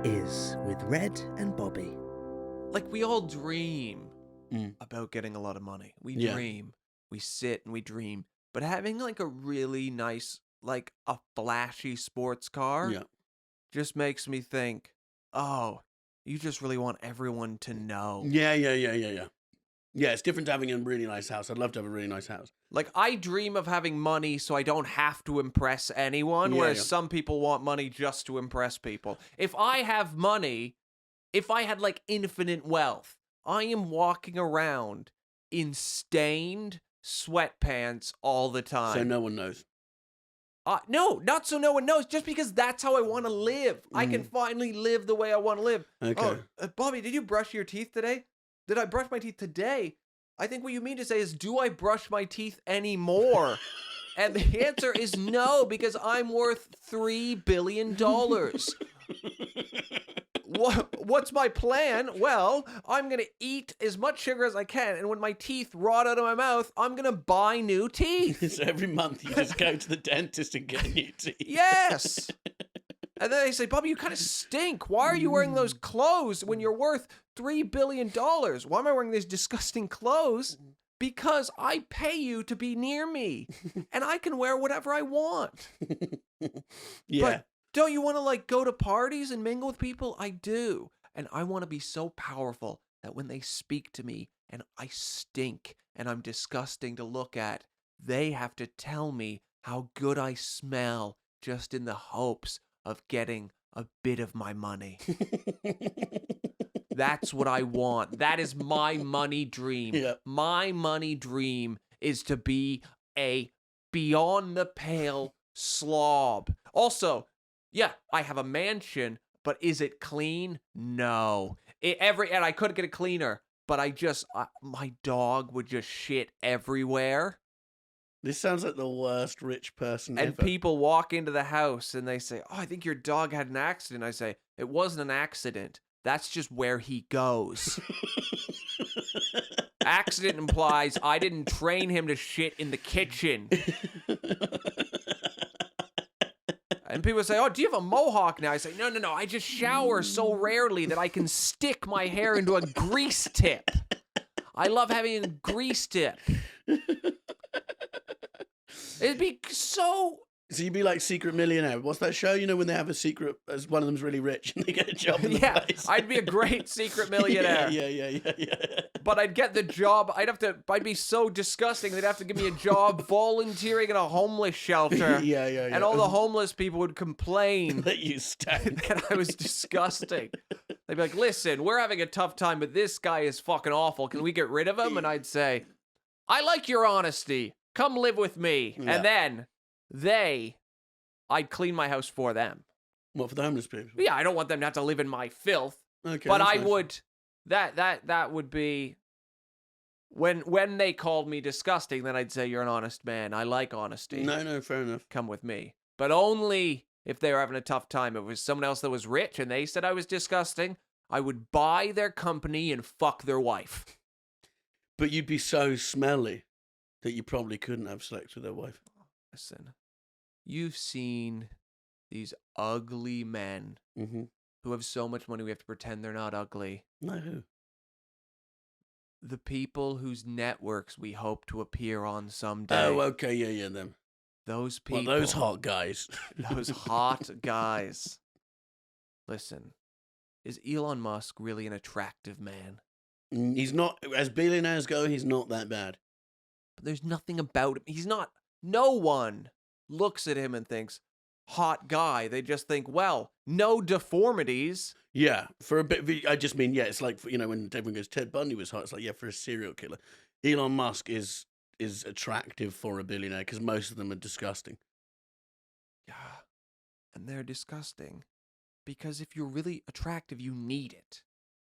It is with Red and Bobby. Like, we all dream about getting a lot of money. We dream. We sit and we dream. But having, like, a really nice, like, a flashy sports car just makes me think, oh, you just really want everyone to know. Yeah. Yeah, it's different to having a really nice house. I'd love to have a really nice house. Like, I dream of having money so I don't have to impress anyone, whereas some people want money just to impress people. If I have money, if I had, like, infinite wealth, I am walking around in stained sweatpants all the time. So no one knows. No, not so no one knows, just because that's how I want to live. I can finally live the way I want to live. Okay. Oh, Bobby, did you brush your teeth today? Did I brush my teeth today? I think what you mean to say is, do I brush my teeth anymore? And the answer is no, because I'm worth $3 billion. What's my plan? Well, I'm going to eat as much sugar as I can, and when my teeth rot out of my mouth, I'm going to buy new teeth. So every month you just go to the dentist and get new teeth. Yes. And then they say, Bobby, you kind of stink. Why are you wearing those clothes when you're worth $3 billion? Why am I wearing these disgusting clothes? Because I pay you to be near me, and I can wear whatever I want. Yeah. But don't you want to, like, go to parties and mingle with people? I do. And I want to be so powerful that when they speak to me and I stink and I'm disgusting to look at, they have to tell me how good I smell just in the hopes of getting a bit of my money. That's what I want. That is my money dream. Yeah. My money dream is to be a beyond the pale slob. Also, yeah, I have a mansion, but is it clean? No. And I couldn't get it cleaner, but my dog would just shit everywhere. This sounds like the worst rich person And ever. people walk into the house and they say, oh, I think your dog had an accident. I say, it wasn't an accident. That's just where he goes. Accident implies I didn't train him to shit in the kitchen. And people say, oh, do you have a mohawk now? I say, no. I just shower so rarely that I can stick my hair into a grease tip. I love having a grease tip. It'd be so... So you'd be like Secret Millionaire. What's that show? You know, when they have a secret, as one of them's really rich and they get a job in the place. I'd be a great secret millionaire. Yeah. But I'd get the job. I'd be so disgusting. They'd have to give me a job volunteering in a homeless shelter. Yeah. And all the homeless people would complain that you stank. that I was disgusting. They'd be like, listen, we're having a tough time, but this guy is fucking awful. Can we get rid of him? And I'd say, I like your honesty. Come live with me. Yeah. And then I'd clean my house for them. What, for the homeless people? Yeah, I don't want them to have to live in my filth. Okay. But that's I nice. would, that would be, when they called me disgusting, then I'd say, you're an honest man. I like honesty. No, fair enough. Come with me. But only if they were having a tough time. If it was someone else that was rich and they said I was disgusting, I would buy their company and fuck their wife. But you'd be so smelly that you probably couldn't have sex with their wife. Listen, you've seen these ugly men who have so much money we have to pretend they're not ugly. No, who? The people whose networks we hope to appear on someday. Oh, okay, yeah, them. Those people. Well, those hot guys. Those hot guys. Listen, is Elon Musk really an attractive man? He's not, as billionaires go, he's not that bad. But there's nothing about him. He's not. No one looks at him and thinks, hot guy. They just think, well, no deformities. Yeah, for a bit. I just mean, it's like, when everyone goes, Ted Bundy was hot. It's like, for a serial killer. Elon Musk is attractive for a billionaire because most of them are disgusting. Yeah, and they're disgusting because if you're really attractive, you need it.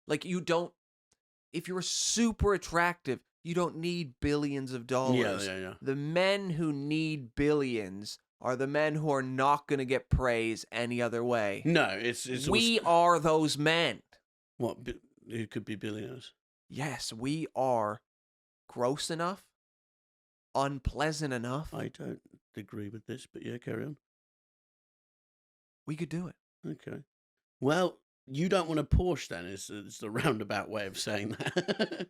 Like, if you're super attractive, you don't need billions of dollars. Yeah. The men who need billions are the men who are not going to get praise any other way. No, it's we are those men. What? Who could be billionaires? Yes, we are gross enough, unpleasant enough. I don't agree with this, but yeah, carry on. We could do it. Okay. Well, you don't want a Porsche then? It's the roundabout way of saying that.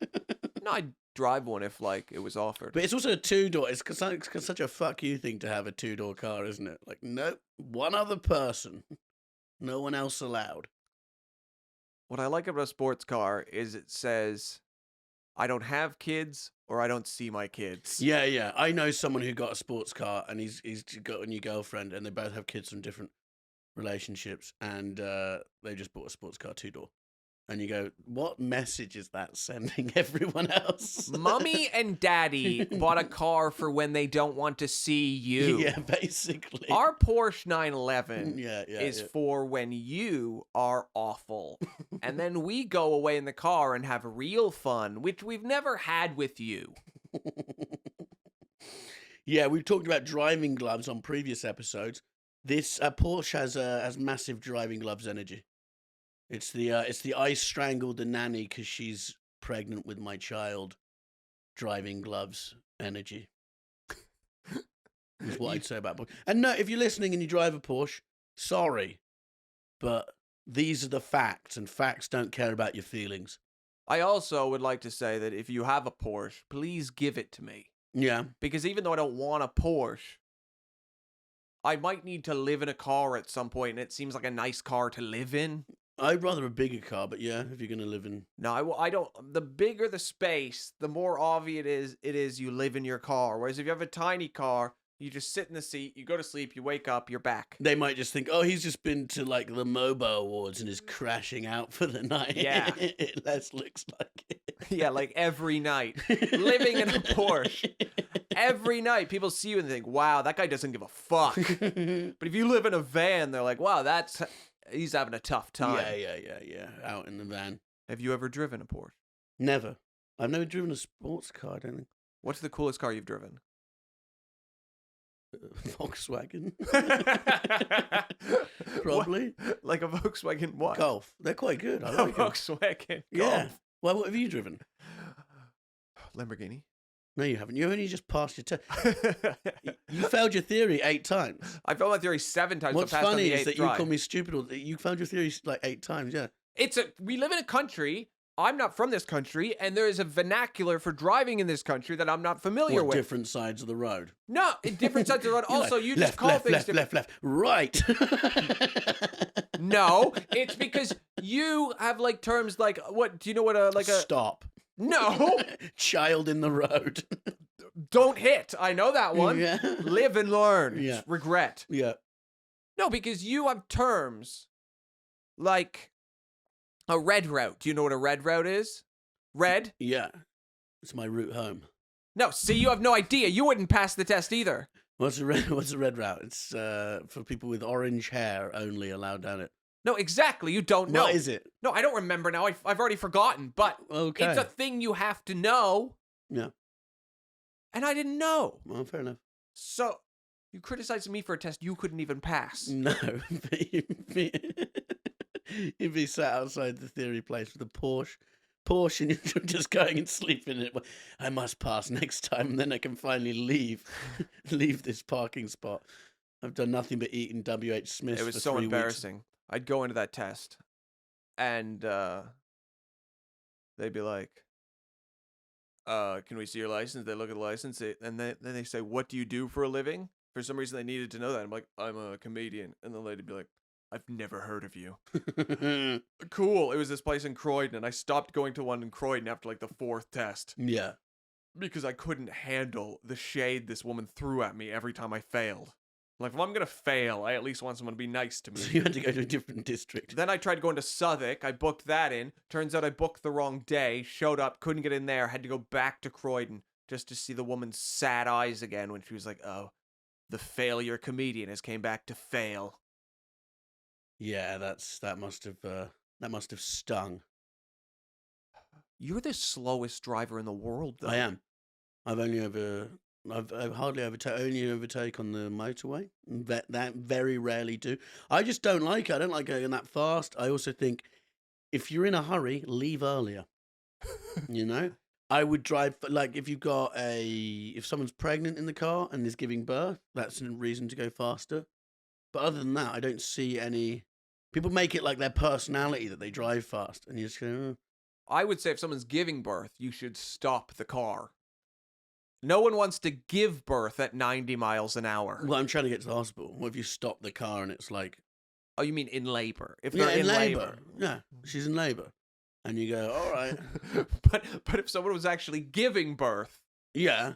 No, I'd drive one if like it was offered. But it's also a 2-door. It's such a fuck you thing to have a 2-door car, isn't it? Like, nope, one other person, no one else allowed. What I like about a sports car is it says, I don't have kids or I don't see my kids. Yeah. I know someone who got a sports car and he's got a new girlfriend and they both have kids from different relationships and they just bought a sports car 2-door. And you go, what message is that sending everyone else? Mommy and daddy bought a car for when they don't want to see you. Yeah, basically. Our Porsche 911 is yeah. for when you are awful. And then we go away in the car and have real fun, which we've never had with you. Yeah, we've talked about driving gloves on previous episodes. This Porsche has massive driving gloves energy. It's the I strangled the nanny because she's pregnant with my child. Driving gloves energy. Is what I'd say about Porsche. And no, if you're listening and you drive a Porsche, sorry, but these are the facts, and facts don't care about your feelings. I also would like to say that if you have a Porsche, please give it to me. Yeah. Because even though I don't want a Porsche, I might need to live in a car at some point, and it seems like a nice car to live in. I'd rather a bigger car, but yeah, if you're going to live in... No, I don't. The bigger the space, the more obvious it is you live in your car. Whereas if you have a tiny car, you just sit in the seat, you go to sleep, you wake up, you're back. They might just think, oh, he's just been to like the MOBO Awards and is crashing out for the night. Yeah. It less looks like it. Yeah, like every night. Living in a Porsche. Every night, people see you and think, wow, that guy doesn't give a fuck. But if you live in a van, they're like, wow, he's having a tough time. Yeah. Out in the van. Have you ever driven a Porsche? Never. I've never driven a sports car, I don't think. What's the coolest car you've driven? Volkswagen. Probably. Like a Volkswagen what? Golf. They're quite good. I A like them. Volkswagen Yeah. Golf. Well, what have you driven? Lamborghini. No, you haven't. You only just passed your test. You failed your theory 8 times. I failed my theory 7 times. What's so passed on funny the is that 8th you try. call me stupid. Or you found your theory like 8 times, yeah. We live in a country. I'm not from this country, and there is a vernacular for driving in this country that I'm not familiar with. Different sides of the road. No, in different sides of the road. Also, like, you left, just call left, things left, different. left, right. No, it's because you have like terms like what? Do you know what a Stop. No. Child in the road. Don't hit. I know that one. Yeah. Live and learn. Yeah. Regret. Yeah. No, because you have terms like a red route. Do you know what a red route is? Red? Yeah. It's my route home. No, see, you have no idea. You wouldn't pass the test either. What's a red route? It's for people with orange hair only allowed down it. No, exactly. You don't know. What is it? No, I don't remember now. I've already forgotten, but Okay. it's a thing you have to know. Yeah. And I didn't know. Well, fair enough. So you criticized me for a test you couldn't even pass. No. You'd be sat outside the theory place with a Porsche and you're just going and sleeping in it. I must pass next time and then I can finally leave this parking spot. I've done nothing but eat in W.H. Smith's It was for so 3 embarrassing. weeks. I'd go into that test and they'd be like, can we see your license? They look at the license and then they say, what do you do for a living? For some reason they needed to know that. I'm like, I'm a comedian. And the lady'd be like, I've never heard of you. Cool. It was this place in Croydon and I stopped going to one in Croydon after like the 4th test. Yeah. Because I couldn't handle the shade this woman threw at me every time I failed. Like, if I'm going to fail, I at least want someone to be nice to me. So you had to go to a different district. Then I tried going to Southwark. I booked that in. Turns out I booked the wrong day. Showed up, couldn't get in there. Had to go back to Croydon just to see the woman's sad eyes again when she was like, oh, the failure comedian has came back to fail. Yeah, that must have stung. You're the slowest driver in the world, though. I am. I've hardly overtake on the motorway. That very rarely do. I just don't like it. I don't like going that fast. I also think if you're in a hurry, leave earlier. You know? I would drive, like, if someone's pregnant in the car and is giving birth, that's a reason to go faster. But other than that, I don't see any People make it like their personality that they drive fast, and you just go, "Oh." I would say if someone's giving birth, you should stop the car. No one wants to give birth at 90 miles an hour. Well, I'm trying to get to the hospital. What if you stop the car and it's like... Oh, you mean in labor? If Yeah, they're in labor. labour. Yeah, she's in labour. And you go, all right. But if someone was actually giving birth, Yeah.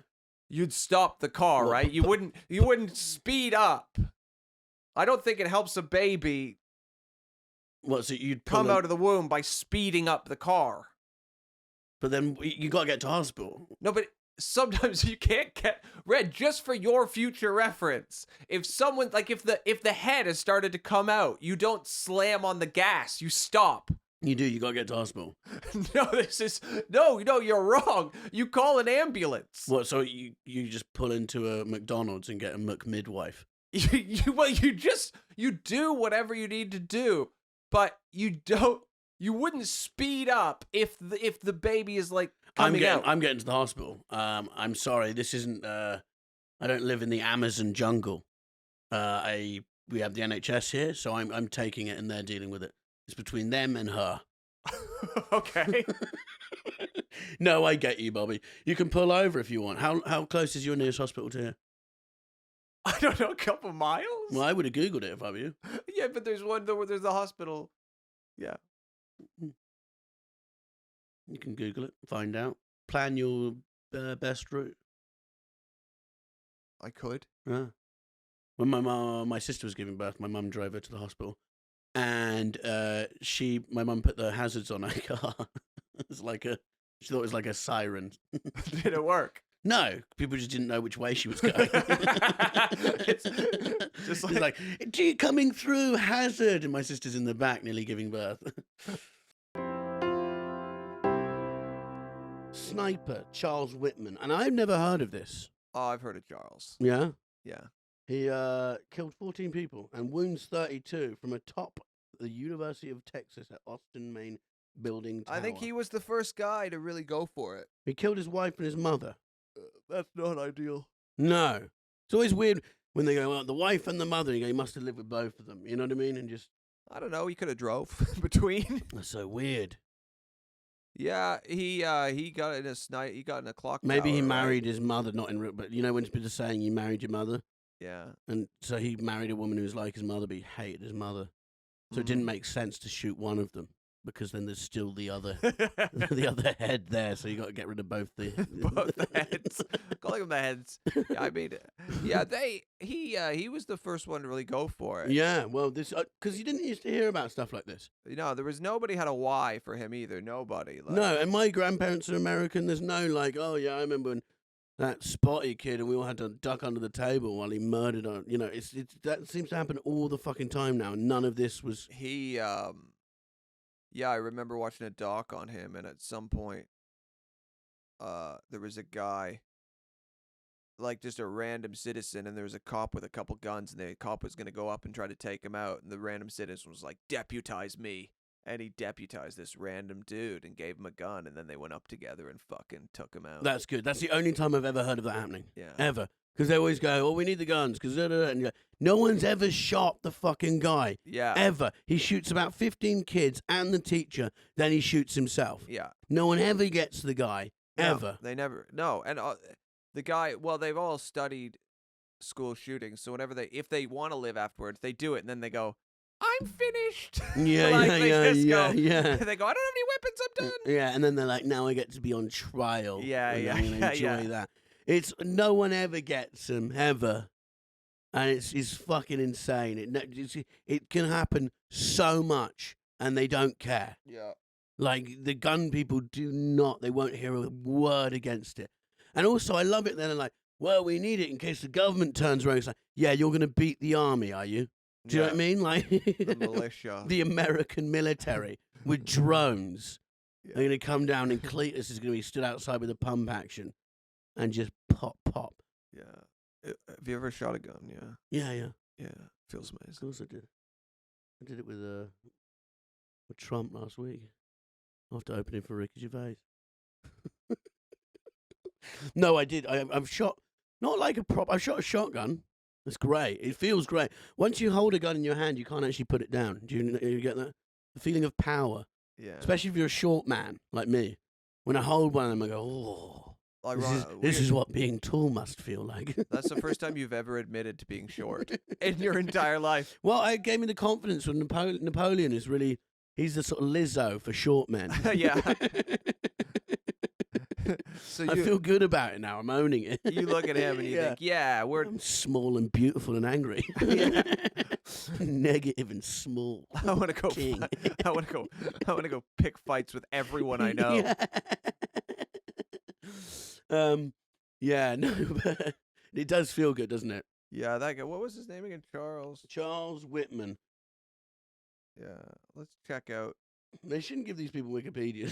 you'd stop the car, Well, right? You wouldn't speed up. I don't think it helps a baby What, so you'd come out of the womb by speeding up the car. But then you got to get to hospital. No, but sometimes you can't get Red, just for your future reference. If someone like if the head has started to come out, you don't slam on the gas, you stop. You do, you got to get to hospital. No, you're wrong. You call an ambulance. What, so you just pull into a McDonald's and get a McMidwife? You do whatever you need to do, but you wouldn't speed up if the baby is like coming out. I'm getting to the hospital. I'm sorry, this isn't. I don't live in the Amazon jungle. We have the NHS here, so I'm taking it and they're dealing with it. It's between them and her. Okay. No, I get you, Bobby. You can pull over if you want. How close is your nearest hospital to here? I don't know, a couple miles? Well, I would have Googled it if I were you. Yeah, but there's one where there's a hospital. Yeah. You can Google it, find out. Plan your best route. I could. Yeah. When my sister was giving birth, my mum drove her to the hospital, and my mum put the hazards on her car. She thought it was like a siren. Did it work? No, people just didn't know which way she was going. It's just like, coming through, hazard, and my sister's in the back, nearly giving birth. Sniper Charles Whitman, and I've never heard of this. oh, I've heard of Charles. Yeah. Yeah. He killed 14 people and wounds 32 from atop the University of Texas at Austin, Maine building tower. I think he was the first guy to really go for it. He killed his wife and his mother. That's not ideal. No. It's always weird when they go, well, the wife and the mother, and you go, he must have lived with both of them. You know what I mean? And just... I don't know. He could have drove between. That's so weird. Yeah, he got in he got in a clock Maybe he tower, married right? his mother, not in... But you know when people are saying you married your mother? Yeah. And so he married a woman who was like his mother, but he hated his mother. So it didn't make sense to shoot one of them, because then there's still the other the other head there, so you got to get rid of both the heads. Calling them the heads. Yeah, I mean, yeah, he was the first one to really go for it. Yeah, well, this because you didn't used to hear about stuff like this. No, there was nobody had a why for him either. Nobody. Like, No, and my grandparents are American. There's no like, oh yeah, I remember when that Spotty kid and we all had to duck under the table while he murdered on. You know, it's that seems to happen all the fucking time now. And none of this was. Yeah, I remember watching a doc on him, and at some point, there was a guy, like just a random citizen, and there was a cop with a couple guns, and the cop was going to go up and try to take him out, and the random citizen was like, deputize me. And he deputized this random dude and gave him a gun, and then they went up together and fucking took him out. That's good. That's the only time I've ever heard of that happening. Yeah. Ever. Because they always go, oh, we need the guns. Because and you go, no one's ever shot the fucking guy. Yeah. Ever. He shoots about 15 kids and the teacher, then he shoots himself. Yeah. No one ever gets the guy. Ever. No, they never. No. And the guy, well, they've all studied school shootings, so if they want to live afterwards, they do it, and then they go, I'm finished. Yeah, like, yeah. They go, I don't have any weapons, I'm done. Yeah, and then they're like, now I get to be on trial. Yeah, and yeah, I'm gonna enjoy that. It's no one ever gets them ever, and it's fucking insane. It can happen so much, and they don't care. Yeah, like the gun people do not. They won't hear a word against it. And also, I love it. Then they're like, well, we need it in case the government turns around. It's like, yeah, you're gonna beat the army, are you? Do you know what I mean? Like the militia, the American military with drones. Yeah. They're going to come down, and Cletus is going to be stood outside with a pump action and just pop. Yeah. Have you ever shot a gun? Yeah. Yeah. Yeah. Feels Of amazing. course I did. I did it with Trump last week after opening for Ricky Gervais. No, I did. I've shot not like a prop. I shot a shotgun. It's great. It feels great. Once you hold a gun in your hand, you can't actually put it down. Do you get that? The feeling of power. Yeah. Especially if you're a short man like me. When I hold one of them, I go, oh. Like, This is what being tall must feel like. That's the first time you've ever admitted to being short in your entire life. Well, it gave me the confidence when Napoleon is really, he's the sort of Lizzo for short men. Yeah. So I feel good about it now. I'm owning it. You look at him and you think, yeah, I'm small and beautiful and angry. Negative and small. I want to go. King. I want to go pick fights with everyone I know. Yeah, no, but it does feel good, doesn't it? Yeah, that guy. What was his name again? Charles Whitman. Yeah, let's check out. They shouldn't give these people Wikipedia.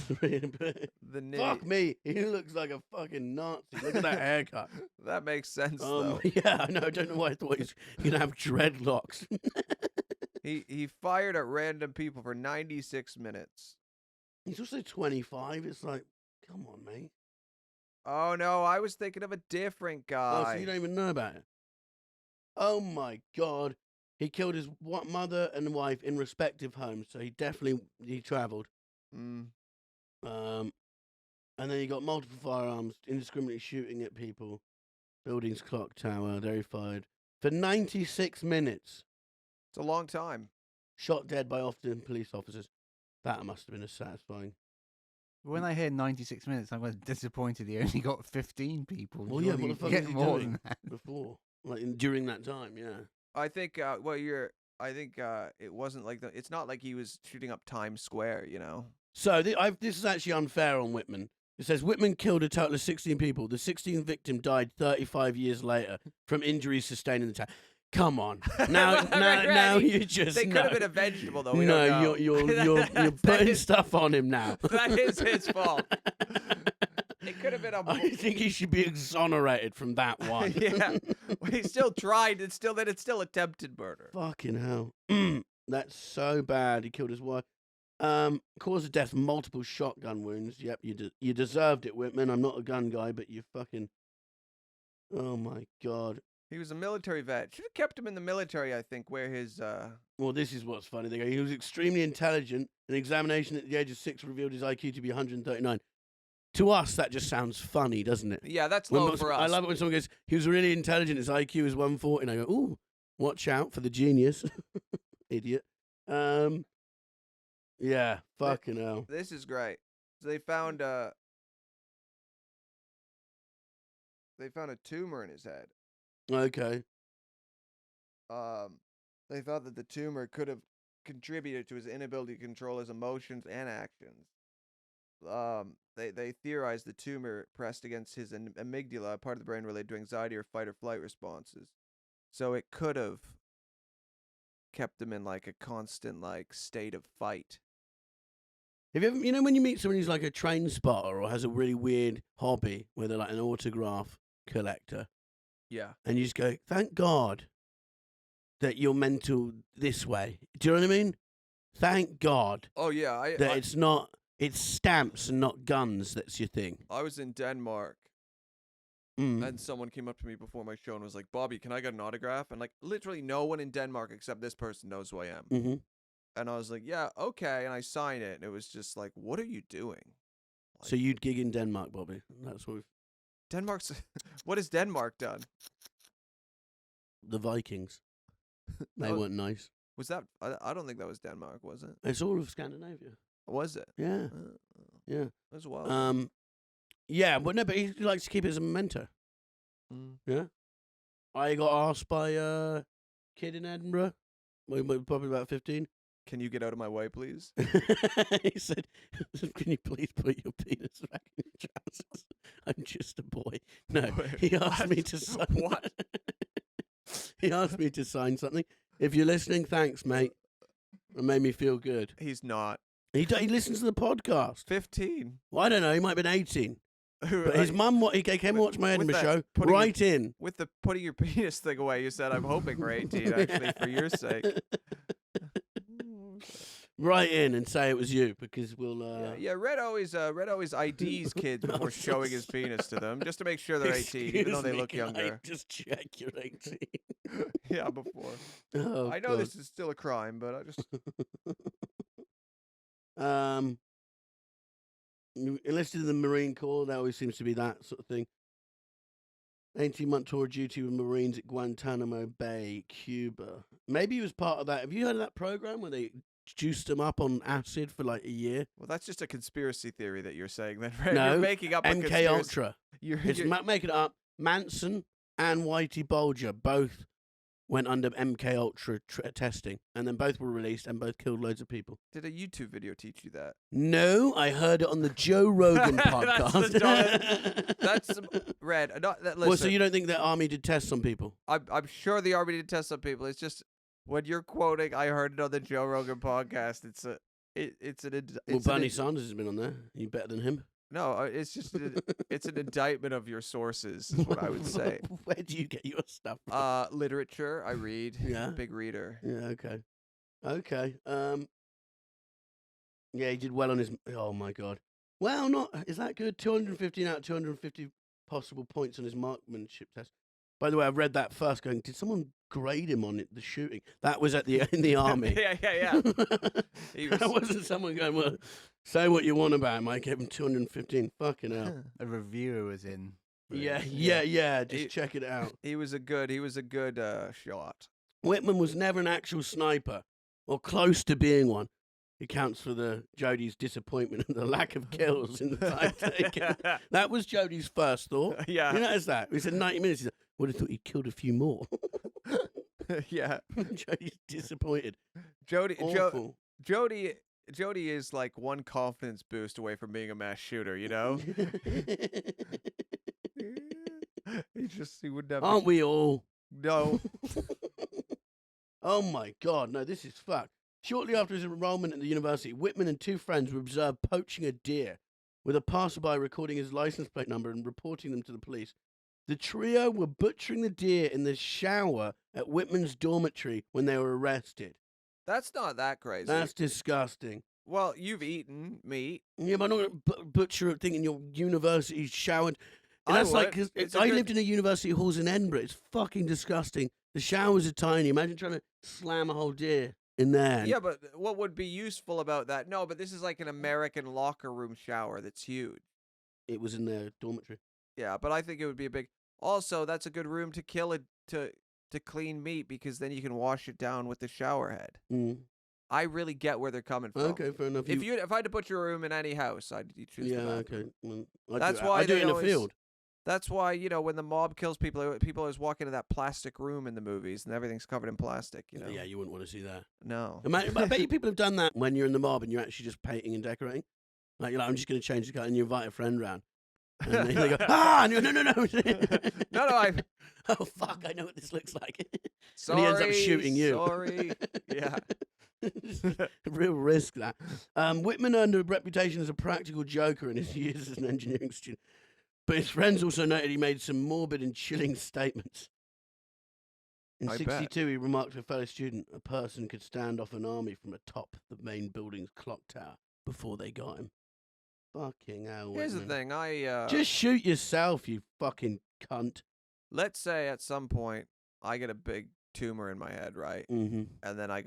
Fuck me, he looks like a fucking Nazi. Look at that haircut. That makes sense, though. Yeah, I know. I don't know why I thought he was gonna have dreadlocks. He fired at random people for 96 minutes. He's also 25. It's like, come on, mate. Oh no, I was thinking of a different guy. Oh, so you don't even know about it? Oh my God. He killed his mother and wife in respective homes, so he travelled. Mm. And then he got multiple firearms, indiscriminately shooting at people. Buildings, clock tower, there he fired. For 96 minutes. It's a long time. Shot dead by often police officers. That must have been satisfying. When I hear 96 minutes, I was disappointed he only got 15 people. Well, yeah, what the fuck get was he more doing than that? before? during that time, yeah. I think. I think it wasn't like it's not like he was shooting up Times Square, you know. So this is actually unfair on Whitman. It says Whitman killed a total of 16 people. The 16th victim died 35 years later from injuries sustained in the town. Come on, now you just. They could have been a vegetable, though. We no, don't know. you're putting stuff on him now. That is his fault. It could have been a. I think he should be exonerated from that one. Yeah, well, he still tried. It's still attempted murder. Fucking hell, that's so bad. He killed his wife. Cause of death: multiple shotgun wounds. Yep, you deserved it, Whitman. I'm not a gun guy, but you fucking. Oh my God. He was a military vet. Should have kept him in the military, I think, where his... Well, this is what's funny. They go, he was extremely intelligent. An examination at the age of 6 revealed his IQ to be 139. To us, that just sounds funny, doesn't it? Yeah, that's low for us. I love it when someone goes, he was really intelligent, his IQ is 140. And I go, ooh, watch out for the genius. Idiot. Yeah, fucking hell. This is great. So they found a tumor in his head. Okay. They thought that the tumor could have contributed to his inability to control his emotions and actions. They theorized the tumor pressed against his amygdala, a part of the brain related to anxiety or fight or flight responses. So it could have kept him in like a constant like state of fight. Have you ever, when you meet someone who's like a train spotter or has a really weird hobby where they're like an autograph collector? Yeah. And you just go, thank God that you're mental this way. Do you know what I mean? Thank God. Oh, yeah. It's stamps and not guns that's your thing. I was in Denmark, and someone came up to me before my show and was like, Bobby, can I get an autograph? And like literally no one in Denmark except this person knows who I am. Mm-hmm. And I was like, yeah, okay. And I signed it. And it was just like, what are you doing? Like, So you'd gig in Denmark, Bobby. That's what Denmark's... What has Denmark done? the Vikings. They Oh. weren't nice. Was that... I don't think that was Denmark, was it? It's all of Scandinavia. Was it? Yeah. Yeah. As well. Yeah, but no, but he likes to keep it as a memento. Mm. Yeah. I got asked by a kid in Edinburgh, probably about 15. Can you get out of my way, please? He said, can you please put your penis back in your trousers? I'm just a boy. No, he asked me to sign. What? He asked me to sign something. If you're listening, thanks, mate. It made me feel good. He's not. He listens to the podcast. 15. Well, I don't know. He might have been 18. But his mum, he came and watched my Edinburgh show. Right in. With the putting your penis thing away, you said, I'm hoping for 18, actually, for your sake. Right in and say it was you, because we'll... Yeah, Red always IDs kids before showing his penis to them, just to make sure they're 18, even though they look younger. Just check you're 18. Yeah, before. Oh, I know God. this is still a crime, but I just um, enlisted in the Marine Corps. That always seems to be that sort of thing. 18-month tour of duty with Marines at Guantanamo Bay, Cuba. Maybe he was part of that. Have you heard of that program where they juiced him up on acid for like a year? well, that's just a conspiracy theory that you're saying. Then right? No, You're making up a MK conspiracy. Ultra. It's You're, making it up. Manson and Whitey Bulger both went under MK Ultra testing, and then both were released and both killed loads of people. did a YouTube video teach you that? No, I heard it on the Joe Rogan podcast. That's Red. Listen, Well, so you don't think the army did tests on people? I'm sure the army did test some people. It's just when you're quoting, I heard it on the Joe Rogan podcast. Well, Bernie Sanders has been on there. You better than him? No, it's just it's an indictment of your sources. Is what I would say. Where do you get your stuff from? Literature. I read. Yeah. Big reader. Yeah. Okay. Yeah, he did well on his. Oh my God. Well, not is that good? 215 out of 250 possible points on his marksmanship test. By the way, I read that first. Going, did someone grade him on the shooting? That was in the army. yeah. That wasn't someone going, well, say what you want about him. I gave him 215. Fucking hell. A reviewer was in. Yeah. Just check it out. He was a good shot. Whitman was never an actual sniper, or close to being one. It counts for Jody's disappointment and the lack of kills in the time taken. That was Jody's first thought. Yeah. You notice that? We said 90 minutes. He said, would have thought he'd killed a few more. Yeah. Jody's disappointed. Jody Awful. is like one confidence boost away from being a mass shooter, you know? He would never. Aren't we all? No. Oh my God, no, this is fucked. Shortly after his enrollment at the university, Whitman and two friends were observed poaching a deer, with a passerby recording his license plate number and reporting them to the police. The trio were butchering the deer in the shower at Whitman's dormitory when they were arrested. That's not that crazy. That's disgusting. Well, you've eaten meat. Yeah, but I'm not going to butcher a thing in your university showered. And I that's like, would. 'cause It's a I good- lived in a university halls in Edinburgh. It's fucking disgusting. The showers are tiny. Imagine trying to slam a whole deer in there. Yeah, but what would be useful about that? No, but this is like an American locker room shower that's huge. It was in their dormitory. Yeah, but I think it would be a big. Also, that's a good room to kill it to clean meat because then you can wash it down with the shower head. Mm. I really get where they're coming from. Okay, fair enough. If I had to butcher a room in any house, I'd choose the Yeah, bathroom. okay. Well, I That's do, why I do they it in a always- field. That's why, when the mob kills people always walk into that plastic room in the movies and everything's covered in plastic, you know? Yeah, you wouldn't want to see that. No. I bet you people have done that when you're in the mob and you're actually just painting and decorating. Like, you're like, I'm just going to change the colour, and you invite a friend round. And they go, no. No, Oh, fuck, I know what this looks like. sorry. And he ends up shooting you. Sorry. Yeah. Real risk, that. Whitman earned a reputation as a practical joker in his years as an engineering student. But his friends also noted he made some morbid and chilling statements. In I bet. 1962, he remarked to a fellow student, a person could stand off an army from atop the main building's clock tower before they got him. Fucking hell, Here's the Whitman. thing. Just shoot yourself, you fucking cunt. Let's say at some point I get a big tumor in my head, right? Mm-hmm. And then I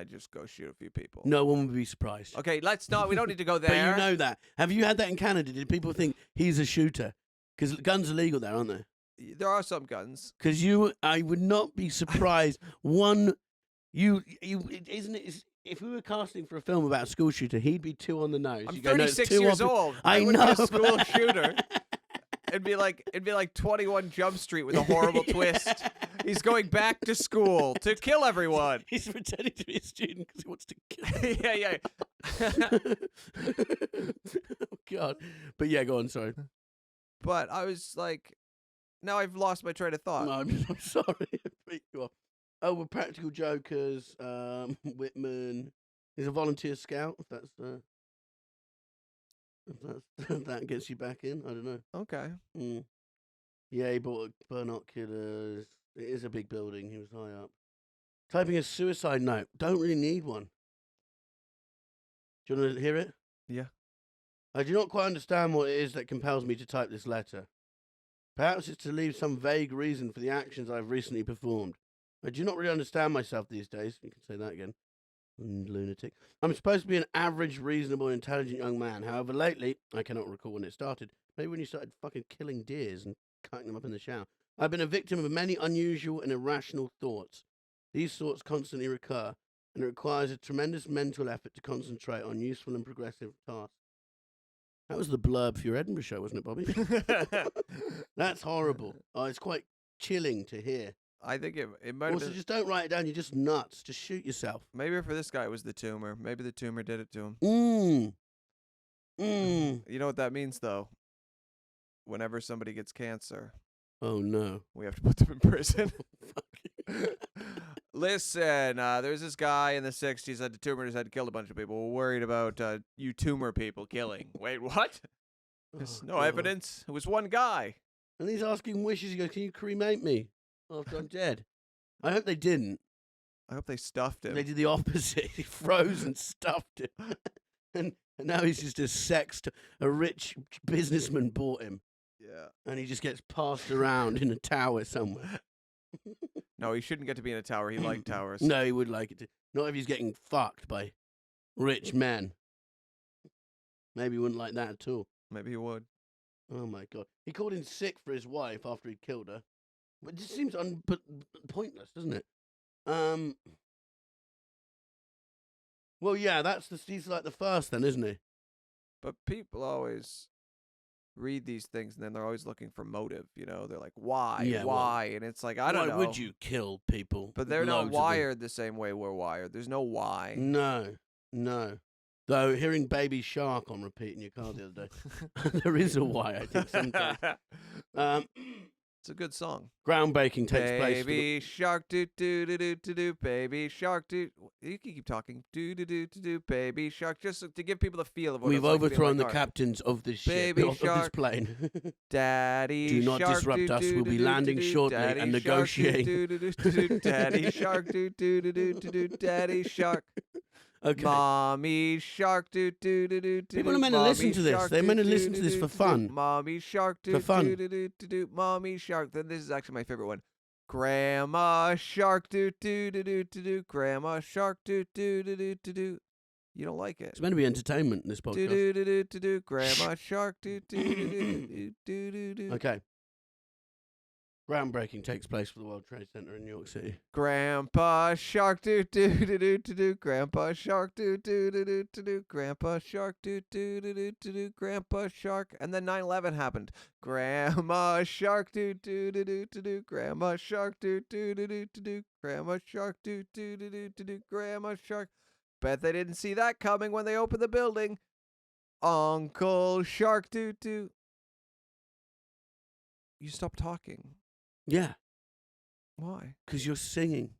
just go shoot a few people. No one would be surprised. Okay, we don't need to go there. But you know that. Have you had that in Canada? Did people think he's a shooter? Because guns are legal there, aren't they? There are some guns. Because I would not be surprised. Isn't it? If we were casting for a film about a school shooter, he'd be too on the nose. I'm You go, "No, it's 36 too years obvious." old. I wouldn't know. be a school shooter. It'd be like 21 Jump Street with a horrible twist. He's going back to school to kill everyone. He's pretending to be a student because he wants to kill. Yeah. Oh God! But yeah, go on. Sorry. But I was like, now I've lost my train of thought. No, I'm sorry. I beat you off. Oh, we're practical jokers. Whitman is a volunteer scout. If that gets you back in, I don't know. Okay. Mm. Yeah, he bought binoculars. It is a big building. He was high up. Typing a suicide note. Don't really need one. Do you want to hear it? Yeah. I do not quite understand what it is that compels me to type this letter. Perhaps it's to leave some vague reason for the actions I've recently performed. I do not really understand myself these days. You can say that again. Lunatic. I'm supposed to be an average, reasonable, intelligent young man. However, lately, I cannot recall when it started. Maybe when you started fucking killing deers and cutting them up in the shower. I've been a victim of many unusual and irrational thoughts. These thoughts constantly recur, and it requires a tremendous mental effort to concentrate on useful and progressive tasks. That was the blurb for your Edinburgh show, wasn't it, Bobby? That's horrible. Oh, it's quite chilling to hear. I think it might have Also, been. just don't write it down. You're just nuts. Just shoot yourself. Maybe for this guy, it was the tumor. Maybe the tumor did it to him. You know what that means, though? Whenever somebody gets cancer, Oh, no. we have to put them in prison. Listen, there's this guy in the 60s had the tumor in his head, killed a bunch of people. We're worried about you tumor people killing. Wait, what? There's Oh, no God. evidence. It was one guy. And he's asking wishes. He goes, can you cremate me after I'm dead? I hope they didn't. I hope they stuffed him. They did the opposite. He froze and stuffed him. and now he's just a rich businessman bought him. Yeah. And he just gets passed around in a tower somewhere. No, he shouldn't get to be in a tower. He liked towers. No, he would like it to. Not if he's getting fucked by rich men. Maybe he wouldn't like that at all. Maybe he would. Oh, my God. He called in sick for his wife after he'd killed her. But it just seems pointless, doesn't it? Well, yeah, he's like the first then, isn't he? But people always read these things and then they're always looking for motive, you know? They're like, why? Yeah, Why? And it's like, I don't know. Why would you kill people? But they're not Loads of them. wired the same way we're wired. There's no why. No. Though hearing Baby Shark on repeat in your car the other day, there is a why, I think, sometimes. It's a good song. Groundbreaking takes place. Baby shark, do do do do do do. Baby shark, do. You can keep talking. Do do do do do. Baby shark, just to give people the feel of what We've it's like to be in overthrown my the car. captains of this ship, Baby of this shark. plane. Daddy Do not shark, disrupt do, us. do, We'll do, be do, landing do, do. shortly Daddy and shark, negotiating. do, do, do, do, do. Daddy shark, do do do do do do. Daddy shark. Okay. Mommy shark, do do do do do. People are meant to listen to this. They're meant to listen to this for fun. Mommy shark, do For fun. do do do do do. Mommy shark. Then this is actually my favorite one. Grandma shark, do do do do do do. Grandma shark, do do do do do do. You don't like it? It's meant to be entertainment in this Do podcast. do do do do do. Grandma shark, do do do do do do do. Okay. Groundbreaking takes place for the World Trade Center in New York City. Grandpa shark, do do do do do do. Grandpa shark, do do do do do do. Grandpa shark, do do do do do do. Grandpa shark, and then 9/11 happened. Grandma shark, do do do do do do. Grandma shark, do do do do do do. Grandma shark, do do do do do do. Grandma shark. Bet they didn't see that coming when they opened the building. Uncle shark, do do. You stop talking. Yeah, Why? because you're singing.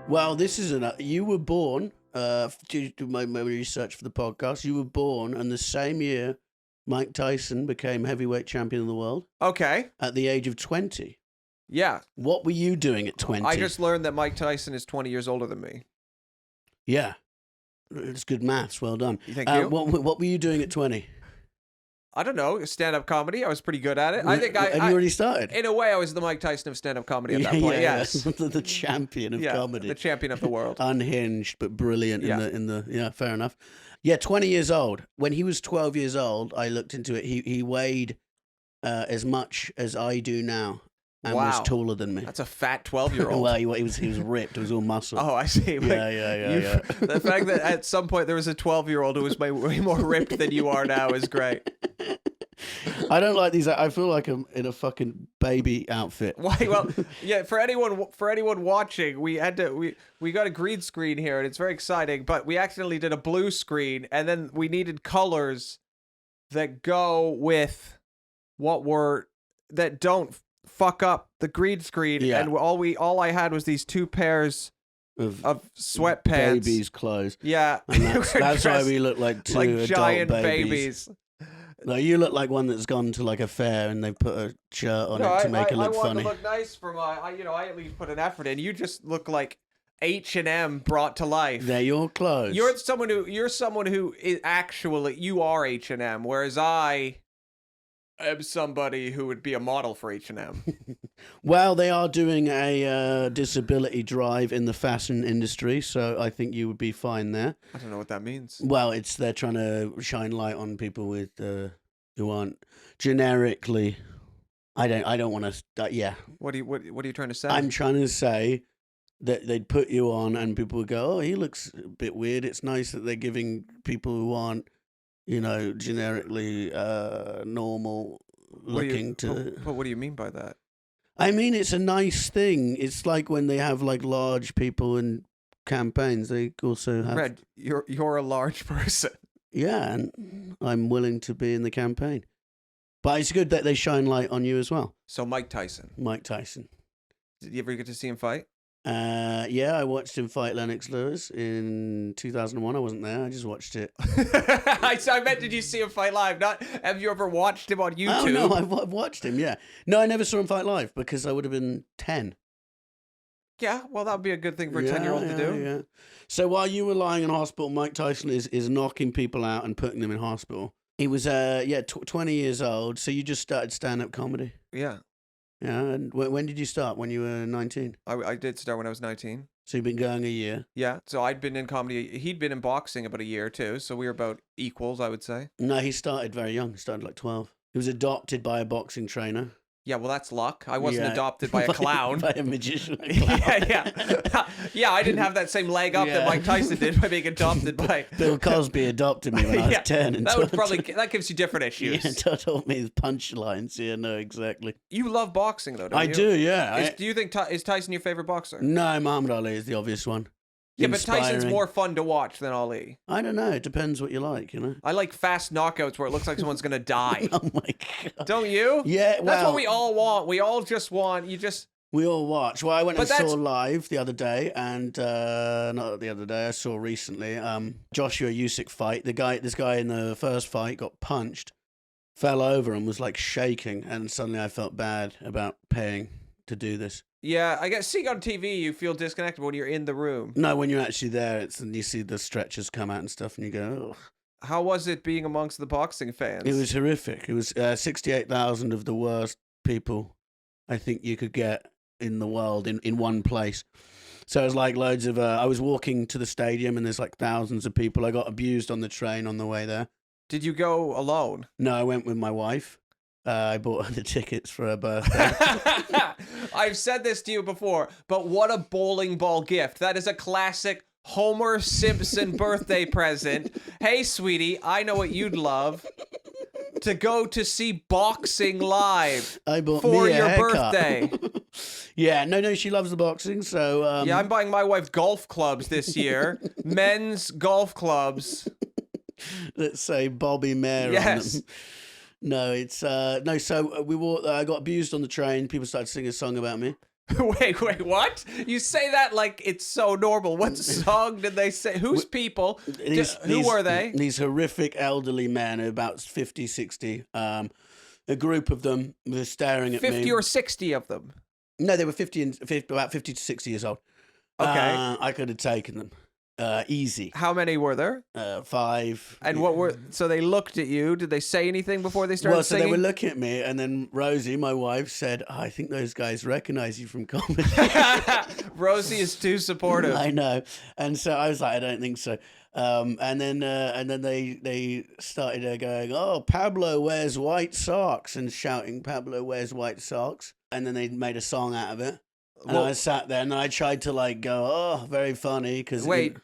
Well, this is you were born, due to my research for the podcast, you were born and the same year Mike Tyson became heavyweight champion of the world Okay. at the age of 20. Yeah. What were you doing at 20? I just learned that Mike Tyson is 20 years older than me. Yeah. It's good maths. Well done. Thank you. What were you doing at 20? I don't know. Stand-up comedy. I was pretty good at it. I think Have you already started? in a way, I was the Mike Tyson of stand-up comedy at that point. Yes. the champion of comedy. The champion of the world. Unhinged but brilliant Yeah. in the fair enough. Yeah, 20 years old. When he was 12 years old, I looked into it. He weighed as much as I do now and was Wow. taller than me. That's a fat 12-year-old. Well, he was ripped. It was all muscle. Oh, I see. Like, Yeah. The fact that at some point there was a 12-year-old who was way more ripped than you are now is great. I don't like these. I feel like I'm in a fucking baby outfit. Why? Well, yeah. For anyone watching, we got a green screen here, and it's very exciting. But we accidentally did a blue screen, and then we needed colors that go with that don't fuck up the green screen. Yeah. And all I had was these two pairs of sweatpants. Babies' clothes. Yeah, And we were that's why dressed we look like two like adult giant babies. No, you look like one that's gone to like a fair and they put a shirt on it to make it look I funny. want to look nice for my. I at least put an effort in. You just look like H&M brought to life. They're your clothes. You're someone who is actually you are H&M, whereas I am somebody who would be a model for H&M. Well, they are doing a disability drive in the fashion industry, so I think you would be fine there. I don't know what that means. Well, they're trying to shine light on people with who aren't generically. I don't want to. Yeah, What are you trying to say? I'm trying to say that they'd put you on, and people would go, "Oh, he looks a bit weird." It's nice that they're giving people who aren't, generically normal looking to. But what do you mean by that? I mean, it's a nice thing. It's like when they have like large people in campaigns. They also have. Red, you're a large person. Yeah, and I'm willing to be in the campaign. But it's good that they shine light on you as well. So Mike Tyson. Mike Tyson. Did you ever get to see him fight? Yeah, I watched him fight Lennox Lewis in 2001. I wasn't there. I just watched it. I meant, did you see him fight live? Not have you ever watched him on YouTube? Oh, no, I've watched him, yeah. No, I never saw him fight live because I would have been 10. Yeah, well, that would be a good thing for a 10-year-old to do. Yeah. So while you were lying in hospital, Mike Tyson is knocking people out and putting them in hospital. He was 20 years old, so you just started stand-up comedy. Yeah. Yeah, and when did you start? When you were 19? I did start when I was 19. So you've been going a year? Yeah, so I'd been in comedy. He'd been in boxing about a year too, so we were about equals, I would say. No, he started very young. He started like 12. He was adopted by a boxing trainer. Yeah, well, that's luck. I wasn't adopted by a clown. By a magician. Yeah. Yeah, I didn't have that same leg up that Mike Tyson did by being adopted by... Bill Cosby adopted me when I was 10. And that gives you different issues. Yeah, told me his punchlines. Yeah, no, exactly. You love boxing, though, don't you? I do, yeah. Do you think is Tyson your favorite boxer? No, Muhammad Ali is the obvious one. Yeah, but Tyson's more fun to watch than Ali. I don't know. It depends what you like, I like fast knockouts where it looks like someone's going to die. Oh, my God. Don't you? Yeah, well... That's what we all want. We all just want... We all watch. Well, I went and saw live the other day, and not the other day, I saw recently, Joshua Usyk fight. This guy in the first fight got punched, fell over and was like shaking, and suddenly I felt bad about paying to do this. Yeah, I guess seeing on TV, you feel disconnected when you're in the room. No, when you're actually there, and you see the stretchers come out and stuff, and you go, ugh. How was it being amongst the boxing fans? It was horrific. It was 68,000 of the worst people I think you could get in the world in one place. So it was like loads of... I was walking to the stadium, and there's like thousands of people. I got abused on the train on the way there. Did you go alone? No, I went with my wife. I bought her the tickets for her birthday. I've said this to you before, but what a bowling ball gift. That is a classic Homer Simpson birthday present. Hey, sweetie, I know what you'd love. To go to see boxing live I bought for me a your haircut. birthday. Yeah, no, she loves the boxing, so... Yeah, I'm buying my wife golf clubs this year. Men's golf clubs. Let's say Bobby Mair on them. No, it's no. So we walked. I got abused on the train. People started singing a song about me. Wait, what? You say that like it's so normal. What song did they say? Whose people? Who were they? These horrific elderly men, about 50, 60. A group of them were staring at 50 me. 50 or 60 of them? No, they were about 50 to 60 years old. Okay. I could have taken them. Easy. How many were there? 5. And what were... So they looked at you. Did they say anything before they started singing? Well, so they were looking at me, and then Rosie, my wife, said, I think those guys recognize you from comedy. Rosie is too supportive. I know. And so I was like, I don't think so. And then they started going, oh, Pablo wears white socks, and shouting, Pablo wears white socks. And then they made a song out of it. And I sat there and I tried to like go, oh, very funny. Cause wait,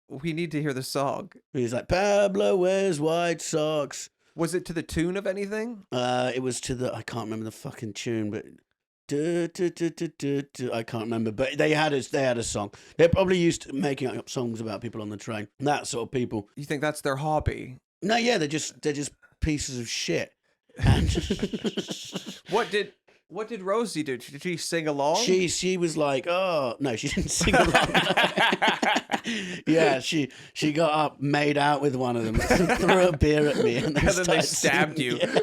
we need to hear the song. He's like, Pablo wears white socks. Was it to the tune of anything? It was to I can't remember the fucking tune, but I can't remember. But they had a song. They're probably used to making up songs about people on the train. That sort of people. You think that's their hobby? No, yeah, they're just pieces of shit. And What did Rosie do? Did she sing along? She was like, oh no, she didn't sing along. Yeah, she got up, made out with one of them, threw a beer at me, and then they stabbed you. Yeah.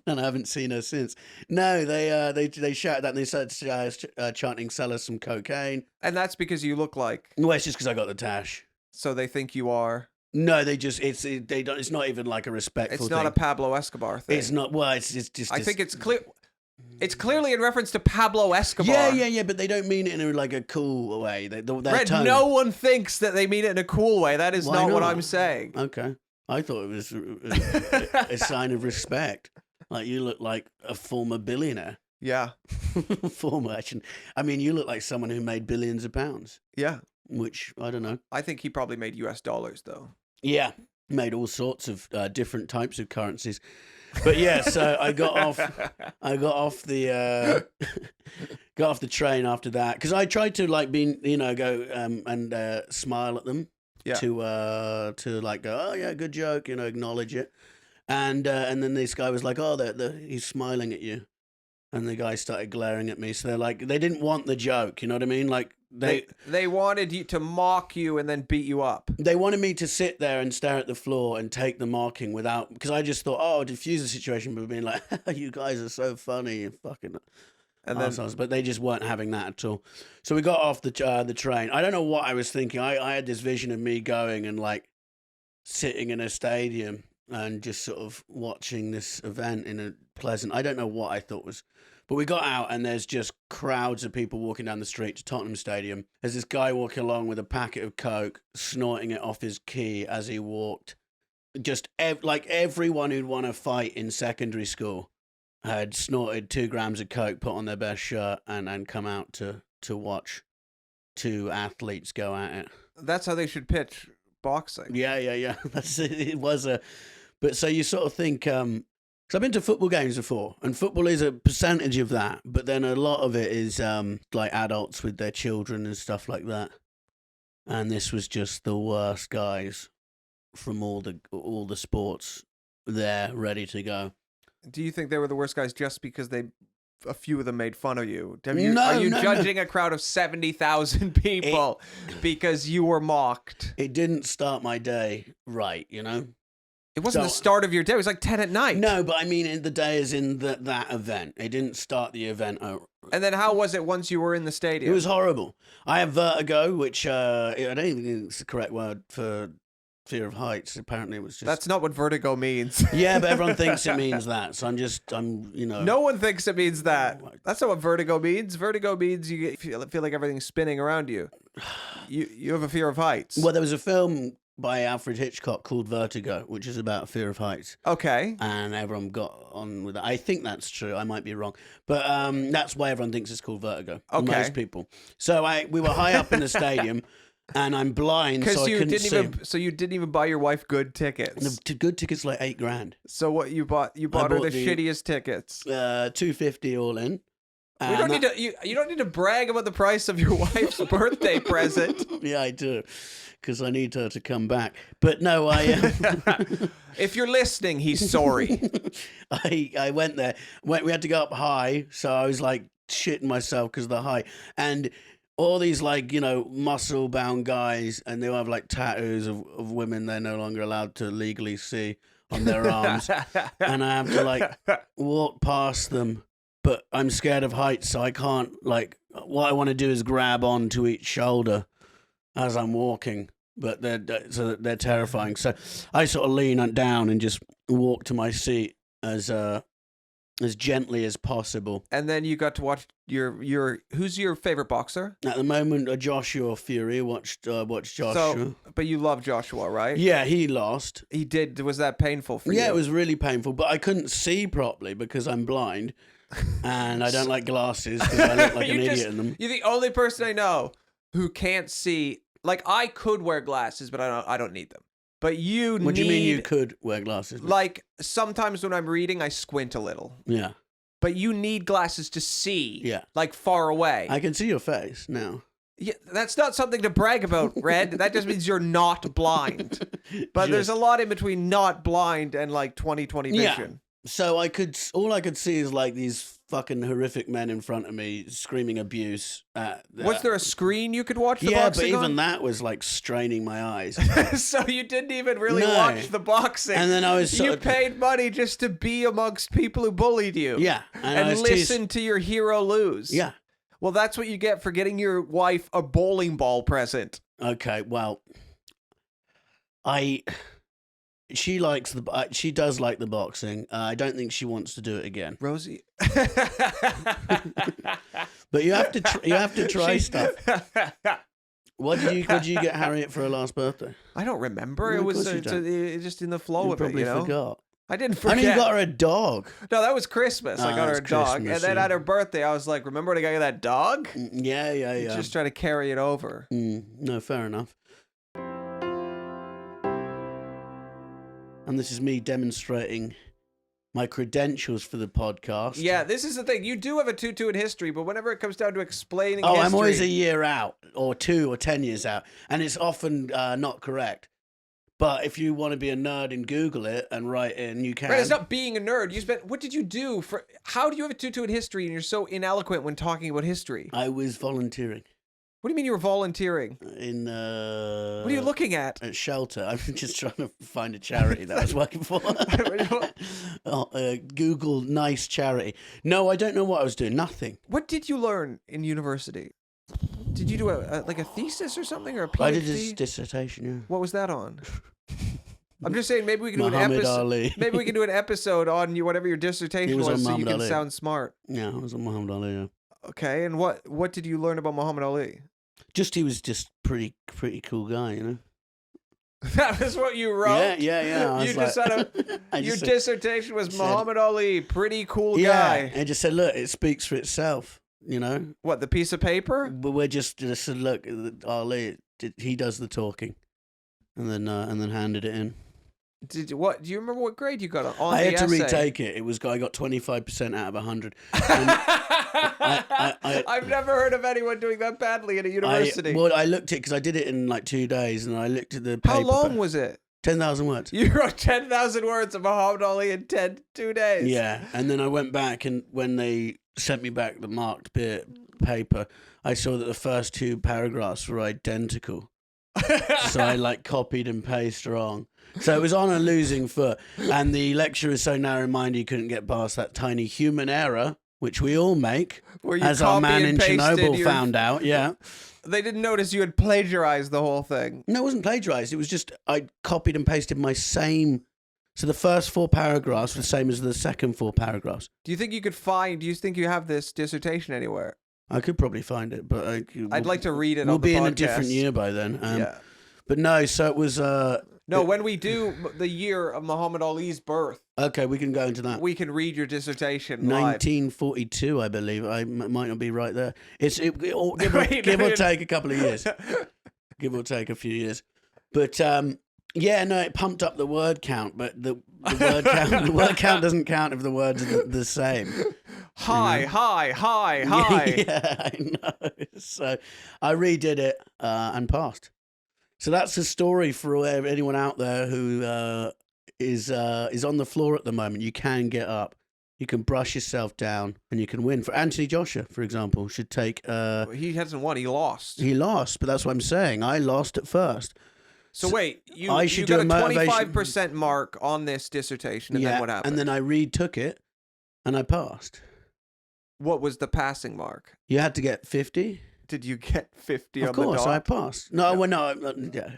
And I haven't seen her since. No, they shouted that and they started chanting, "Sell us some cocaine." And that's because you look like. Well, it's just because I got the tash. So they think you are. No, they don't. It's not even like a respectful. It's not thing. a Pablo Escobar thing. It's not. Well, it's just. I think it's clear. It's clearly in reference to Pablo Escobar. Yeah. But they don't mean it in like a cool way. Their Red, tone. no one thinks that they mean it in a cool way. That is Why not what not? I'm saying. Okay, I thought it was a sign of respect. Like you look like a former billionaire. Yeah. Former, actually. I mean, you look like someone who made billions of pounds. Yeah. Which I don't know. I think he probably made US dollars though. Yeah, made all sorts of different types of currencies. But yeah, so I got off the got off the train after that because I tried to like go and smile at them to like go, oh yeah, good joke, acknowledge it, and then this guy was like, oh, he's smiling at you. And the guy started glaring at me. So they're like, they didn't want the joke. You know what I mean? Like they wanted you to mock you and then beat you up. They wanted me to sit there and stare at the floor and take the mocking without, because I just thought, oh, diffuse the situation by being like, you guys are so funny and fucking And assholes. But they just weren't having that at all. So we got off the train. I don't know what I was thinking. I had this vision of me going and like sitting in a stadium and just sort of watching this event in a pleasant, I don't know what I thought was, but we got out and there's just crowds of people walking down the street to Tottenham Stadium. There's this guy walking along with a packet of Coke, snorting it off his key as he walked. Just like everyone who'd won a fight in secondary school had snorted 2 grams of Coke, put on their best shirt and come out to watch 2 athletes go at it. That's how they should pitch boxing. Yeah. That's it. Was a, but so you sort of think, because I've been to football games before, and football is a percentage of that, but then a lot of it is like adults with their children and stuff like that. And this was just the worst guys from all the sports there, ready to go. Do you think they were the worst guys just because a few of them made fun of you? Are you judging a crowd of 70,000 people because you were mocked? It didn't start my day right, It wasn't the start of your day. It was like 10 at night. No, but I mean, in the day is in that event. It didn't start the event. And then how was it once you were in the stadium? It was horrible. I have vertigo, which I don't even think it's the correct word for fear of heights. Apparently, it was just... That's not what vertigo means. Yeah, but everyone thinks it means that. So I'm. No one thinks it means that. That's not what vertigo means. Vertigo means you feel like everything's spinning around you. You have a fear of heights. Well, there was a film by Alfred Hitchcock called Vertigo, which is about fear of heights. Okay. And everyone got on with it. I think that's true. I might be wrong. But that's why everyone thinks it's called Vertigo. Okay. Most people. So we were high up in the stadium, and I'm blind, so I couldn't see. So you didn't even buy your wife good tickets. The good tickets like $8,000. So what you bought? You bought her the shittiest tickets. $250 all in. We don't need to. You don't need to brag about the price of your wife's birthday present. Yeah, I do, because I need her to come back. But no, If you're listening, he's sorry. I went there. We had to go up high, so I was like shitting myself because of the high. And all these like muscle bound guys, and they all have like tattoos of women they're no longer allowed to legally see on their arms, and I have to like walk past them. But I'm scared of heights, so I can't, like, what I want to do is grab onto each shoulder as I'm walking, but they're terrifying. So I sort of lean down and just walk to my seat as gently as possible. And then you got to watch who's your favorite boxer? At the moment, Joshua Fury. Watched Joshua. So, but you love Joshua, right? Yeah, he lost. He did. Was that painful for you? Yeah, it was really painful, but I couldn't see properly because I'm blind. And I don't like glasses because I look like an idiot in them. You're the only person I know who can't see. Like, I could wear glasses, but I don't need them. But you What do you mean you could wear glasses? Like, sometimes when I'm reading, I squint a little. Yeah. But you need glasses to see. Yeah. Like, far away. I can see your face now. Yeah, that's not something to brag about, Red. That just means you're not blind. But there's a lot in between not blind and, like, 20/20 vision. Yeah. So all I could see is like these fucking horrific men in front of me screaming abuse. Was there a screen you could watch the boxing? boxing Yeah, but even on? that was like straining my eyes. So you didn't even really No. watch the boxing. And then I was you paid money just to be amongst people who bullied you. Yeah. And listen to your hero lose. Yeah. Well, that's what you get for getting your wife a bowling ball present. Okay, well, She does like the boxing. I don't think she wants to do it again. Rosie. But you have to try stuff. What did you get Harriet for her last birthday? I don't remember. No, It of was course you don't. just in the flow You of it, probably you know? forgot. I didn't I forget. know you got her a dog. No, that was Christmas. I Oh, got her a that's dog. Christmas, And then yeah. at her birthday, I was like, remember when I got you that dog? Yeah. Just try to carry it over. No, fair enough. And this is me demonstrating my credentials for the podcast. Yeah, this is the thing. You do have a 2-2 in history, but whenever it comes down to explaining Oh, history... I'm always a year out, or 2 or 10 years out, and it's often not correct. But if you want to be a nerd and Google it and write in, you can. Right, it's not being a nerd. What did you do for... How do you have a 2-2 in history and you're so ineloquent when talking about history? I was volunteering What do you mean you were volunteering? in. What are you looking at? At shelter. I'm just trying to find a charity that I was working for. Google nice charity. No, I don't know what I was doing. Nothing. What did you learn in university? Did you do a thesis or something, or a PhD? I did a dissertation. Yeah. What was that on? I'm just saying, maybe we can do an Muhammad episode. Ali. Maybe we can do an episode on whatever your dissertation It was on so you Muhammad can Ali. sound smart. Yeah, I was on Muhammad Ali. Yeah. Okay, and what did you learn about Muhammad Ali? He was just pretty cool guy, you know. That was what you wrote. Yeah. I You was just like- had I your just said- dissertation was said- Muhammad Ali, pretty cool yeah. guy. I just said, look, it speaks for itself, you know. What, the piece of paper? But we're just said, look, Ali, he does the talking, and then handed it in. Do you remember what grade you got on I the had to essay? retake it. I got 25% out of 100. I've never heard of anyone doing that badly in a university. I looked at because I did it in like 2 days, and I looked at the paper. How long was it? 10,000 words. You wrote 10,000 words of Muhammad Ali in 2 days. Yeah, and then I went back, and when they sent me back the marked paper, I saw that the first 2 paragraphs were identical. So I copied and pasted wrong. So it was on a losing foot, and the lecturer is so narrow-minded he couldn't get past that tiny human error, which we all make, Where you as our copy man in and pasted Chernobyl your- found out. Yeah. They didn't notice you had plagiarized the whole thing. No, it wasn't plagiarized. It was just I copied and pasted my same. So the first 4 paragraphs were the same as the second 4 paragraphs. Do you think you have this dissertation anywhere? I could probably find it, but I'd like to read it We'll on the be podcast. in a different year by then. Yeah. But no, so it was. No, when we do the year of Muhammad Ali's birth, Okay, we can go into that. we can read your dissertation live. 1942, I believe. I might not be right there. Give or Wait, take a couple of years. Give or take a few years. But yeah, no, it pumped up the word count, but the word count doesn't count if the words are the same. Hi. Yeah, I know. So I redid it and passed. So that's the story for anyone out there who is on the floor at the moment. You can get up. You can brush yourself down, and you can win. For Anthony Joshua, for example, should take. He hasn't won. He lost. He lost, but that's what I'm saying. I lost at first. So wait, you should got do a a motivation- 25% mark on this dissertation, and then what happened? and then I retook it, and I passed. What was the passing mark? You had to get 50. Did you get 50 Of on the course, dot? I passed. No, well, no, yeah.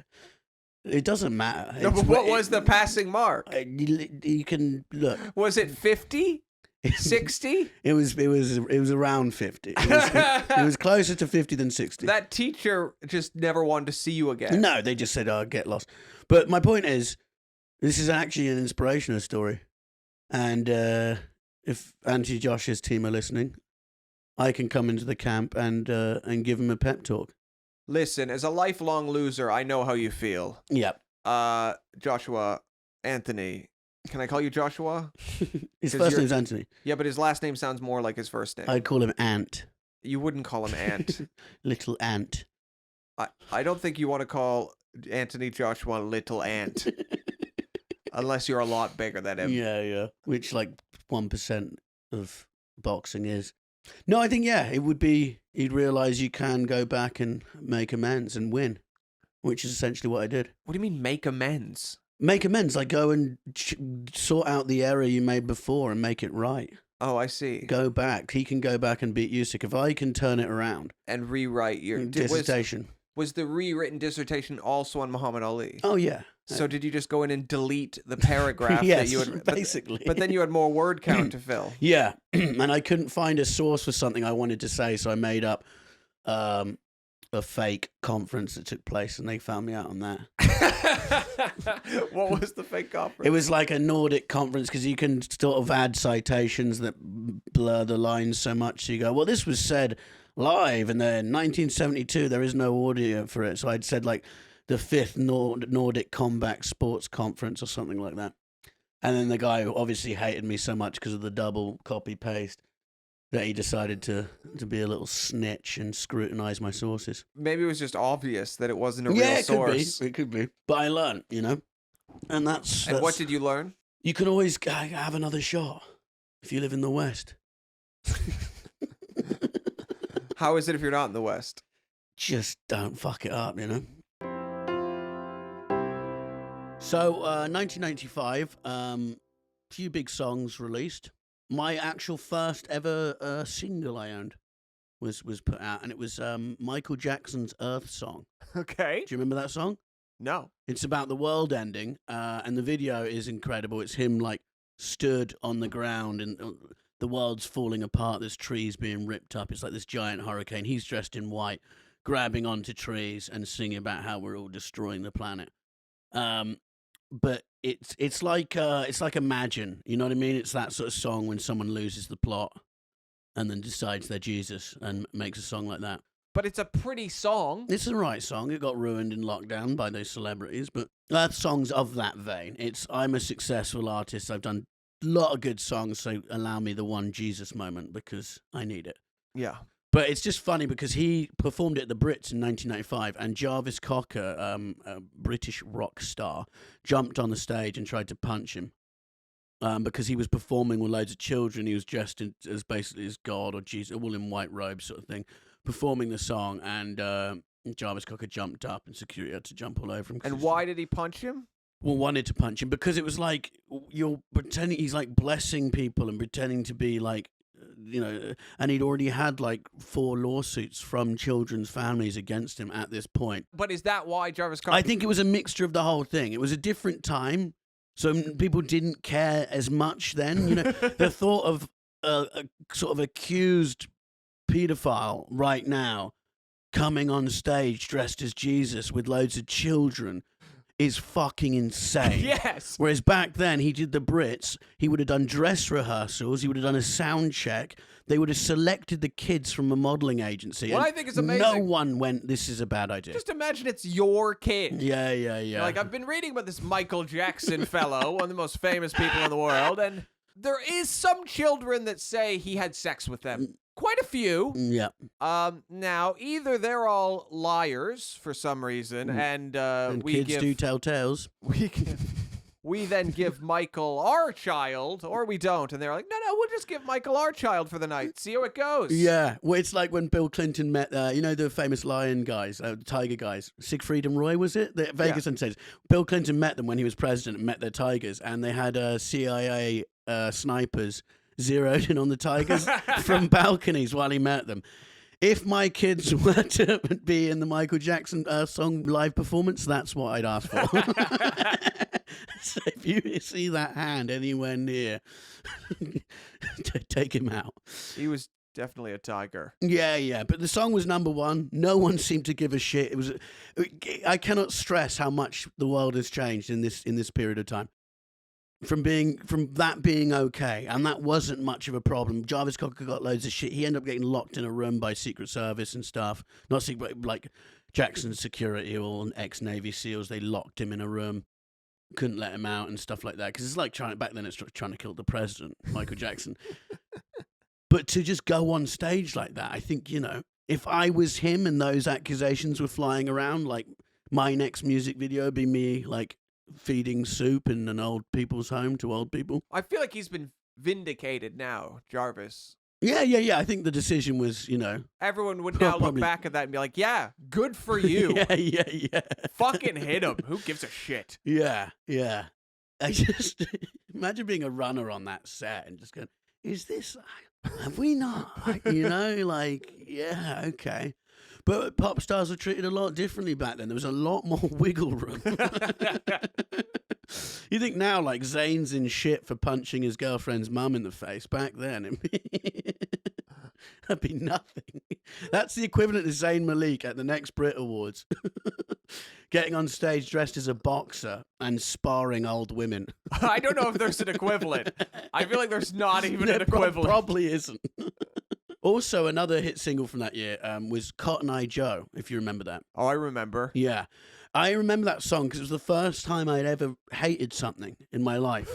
It doesn't matter. No, but what was the passing mark? You can look. Was it 50? 60? It was around 50. It was closer to 50 than 60. That teacher just never wanted to see you again. No, they just said, "Oh, get lost." But my point is, this is actually an inspirational story, and if Anthony Josh's team are listening, I can come into the camp and give him a pep talk. Listen, as a lifelong loser, I know how you feel. Yep. Joshua, Anthony. Can I call you Joshua? His 'Cause first you're- name's Anthony. Yeah, but his last name sounds more like his first name. I'd call him Ant. You wouldn't call him Ant. Little Ant. I don't think you want to call Anthony Joshua Little Ant. Unless you're a lot bigger than him. Yeah. Which 1% of boxing is. No, I think it would be. You'd realise you can go back and make amends and win, which is essentially what I did. What do you mean make amends? Make amends, go and sort out the error you made before and make it right. Oh, I see. Go back. He can go back and beat Usyk. If I can turn it around. And rewrite your Dissertation. Was the rewritten dissertation also on Muhammad Ali? Oh, yeah. So did you just go in and delete the paragraph Yes, that you had basically. But then you had more word count to fill. Yeah, and I couldn't find a source for something I wanted to say, so I made up a fake conference that took place, and they found me out on that. What was the fake conference? It was like a Nordic conference because you can sort of add citations that blur the lines so much. So you go, well, this was said live, and then 1972, there is no audio for it. So I'd said like the fifth Nordic Combat Sports Conference or something like that. And then the guy who obviously hated me so much because of the double copy paste that he decided to be a little snitch and scrutinize my sources. Maybe it was just obvious that it wasn't a real source. It could be. But I learned, And that's And what did you learn? You can always have another shot if you live in the West. How is it if you're not in the West? Just don't fuck it up, So, 1995, few big songs released. My actual first ever single I owned was put out, and it was Michael Jackson's Earth Song. Okay. Do you remember that song? No. It's about the world ending, and the video is incredible. It's him, like, stood on the ground, and the world's falling apart. There's trees being ripped up. It's like this giant hurricane. He's dressed in white, grabbing onto trees and singing about how we're all destroying the planet. But it's like Imagine, you know what I mean? It's that sort of song when someone loses the plot and then decides they're Jesus and makes a song like that. But it's a pretty song. It's the right song. It got ruined in lockdown by those celebrities, but that song's of that vein. I'm a successful artist. I've done a lot of good songs, so allow me the one Jesus moment because I need it. Yeah. But it's just funny because he performed it at the Brits in 1995, and Jarvis Cocker, a British rock star, jumped on the stage and tried to punch him because he was performing with loads of children. He was dressed as basically as God or Jesus, all in white robes sort of thing, performing the song, and Jarvis Cocker jumped up, and security had to jump all over him. And why did he punch him? Well, wanted to punch him because it was like you're pretending he's like blessing people and pretending to be like, and he'd already had like 4 lawsuits from children's families against him at this point. But is that why Jarvis Cocker... I think it was a mixture of the whole thing. It was a different time, so people didn't care as much then. The thought of a sort of accused paedophile right now coming on stage dressed as Jesus with loads of children is fucking insane. Yes. Whereas back then, he did the Brits. He would have done dress rehearsals. He would have done a sound check. They would have selected the kids from a modeling agency. What I think is amazing. No one went, this is a bad idea. Just imagine it's your kid. Yeah. Like, I've been reading about this Michael Jackson fellow, one of the most famous people in the world, and there is some children that say he had sex with them. Quite a few. Yeah. Now, either they're all liars for some reason, and we kids do tell tales. We then give Michael our child, or we don't, and they're like, no, we'll just give Michael our child for the night. See how it goes. Yeah. Well, it's like when Bill Clinton met, the famous lion guys, tiger guys. Siegfried and Roy, was it? The Vegas says Bill Clinton met them when he was president and met their tigers, and they had CIA snipers zeroed in on the tigers from balconies while he met them. If my kids were to be in the Michael Jackson song live performance, that's what I'd ask for. So if you see that hand anywhere near, take him out. He was definitely a tiger. Yeah. But the song was number 1. No one seemed to give a shit. I cannot stress how much the world has changed in this period of time. From that being okay, and that wasn't much of a problem. Jarvis Cocker got loads of shit. He ended up getting locked in a room by Secret Service and stuff. Not secret, like Jackson's security or ex-Navy SEALs. They locked him in a room, couldn't let him out and stuff like that. Because it's like back then, it's trying to kill the president, Michael Jackson. But to just go on stage like that, I think if I was him and those accusations were flying around, like my next music video would be me like feeding soup in an old people's home to old people. I feel like he's been vindicated now, Jarvis. Yeah. I think the decision was, Everyone would now look back at that and be like, yeah, good for you. Yeah. Fucking hit him. Who gives a shit? Yeah. I just imagine being a runner on that set and just going, is this, have we not? Yeah, okay. But pop stars were treated a lot differently back then. There was a lot more wiggle room. You think now, like, Zayn's in shit for punching his girlfriend's mum in the face. Back then, that'd be nothing. That's the equivalent of Zayn Malik at the next Brit Awards. Getting on stage dressed as a boxer and sparring old women. I don't know if there's an equivalent. I feel like there's not even an equivalent. Probably isn't. Also, another hit single from that year was Cotton Eye Joe, if you remember that. Oh, I remember. Yeah. I remember that song because it was the first time I'd ever hated something in my life.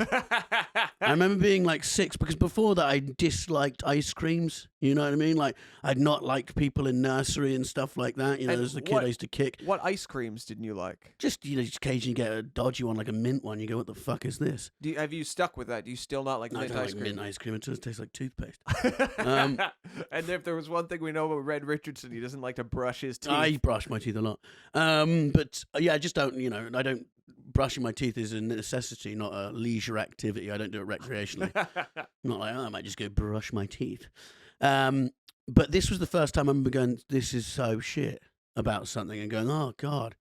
I remember being like 6 because before that I disliked ice creams. You know what I mean? Like I'd not liked people in nursery and stuff like that. You know, as a kid I used to kick. What ice creams didn't you like? Just, you know, just occasionally get a dodgy one, like a mint one. You go, what the fuck is this? Have you stuck with that? Do you still not like No, I mint don't ice like cream? mint ice cream. It just tastes like toothpaste. And if there was one thing we know about Red Richardson, he doesn't like to brush his teeth. I brush my teeth a lot. But yeah, I just don't, you know, I don't, brushing my teeth is a necessity, not a leisure activity. I don't do it recreationally. Not like, oh, I might just go brush my teeth. But this was the first time I remember going, this is so shit about something and going, oh, God,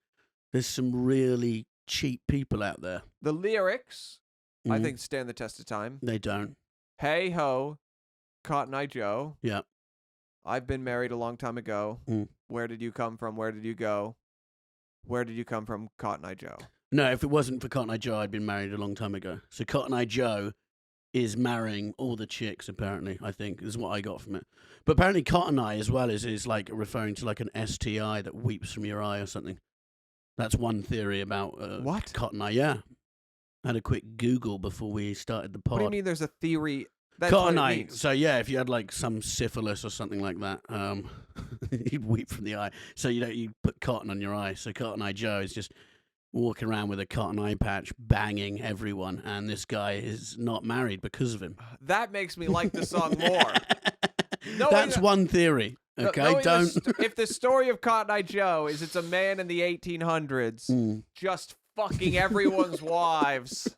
there's some really cheap people out there. The lyrics, I Mhm. think, stand the test of time. They don't. Hey ho, Cotton Eye Joe. Yeah. I've been married a long time ago. Mm. Where did you come from? Where did you go? Where did you come from, Cotton Eye Joe? No, if it wasn't for Cotton Eye Joe, I'd been married a long time ago. So Cotton Eye Joe is marrying all the chicks, apparently, I think, is what I got from it. But apparently Cotton Eye as well is like referring to like an STI that weeps from your eye or something. That's one theory about What? Cotton Eye, yeah. I had a quick Google before we started the pod. What do you mean there's a theory? That's Cotton what it Eye. means. So yeah, if you had like some syphilis or something like that, you'd weep from the eye. So you put cotton on your eye. So Cotton Eye Joe is just walking around with a cotton eye patch, banging everyone, and this guy is not married because of him. That makes me like the song more. That's one theory. Okay, If the story of Cotton Eye Joe is it's a man in the 1800s just fucking everyone's wives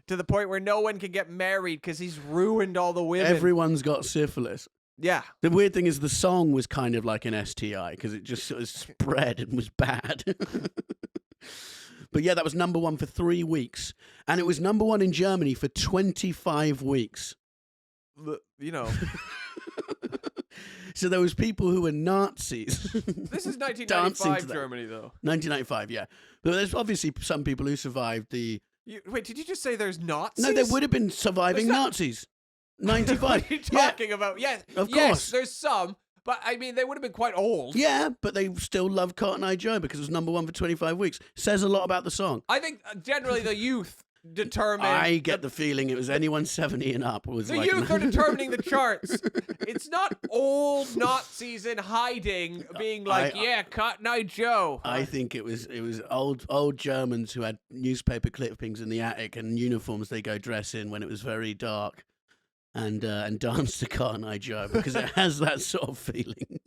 to the point where no one can get married because he's ruined all the women. Everyone's got syphilis. Yeah. The weird thing is the song was kind of like an STI because it just sort of spread and was bad. But yeah, that was number 1 for 3 weeks. And it was number 1 in Germany for 25 weeks. You know. So there was people who were Nazis. This is dancing to 1995 that. Germany, though. 1995, yeah. But there's obviously some people who survived the... Wait, did you just say there's Nazis? No, there would have been surviving There's not- Nazis. 95. What are you talking about? Yes, Of yes, course. there's some, but I mean, they would have been quite old. Yeah, but they still love Cotton Eye Joe because it was number 1 for 25 weeks. Says a lot about the song. I think generally the youth determine. I get the feeling it was anyone 70 and up was The like... youth are determining the charts. It's not old Nazis in hiding being like, yeah, Cotton Eye Joe. I think it was old Germans who had newspaper clippings in the attic and uniforms they go dress in when it was very dark and dance to Cotton Eye Joe because it has that sort of feeling.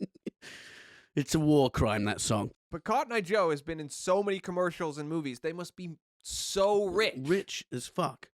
It's a war crime, that song. But Cotton Eye Joe has been in so many commercials and movies. They must be so rich. Rich as fuck.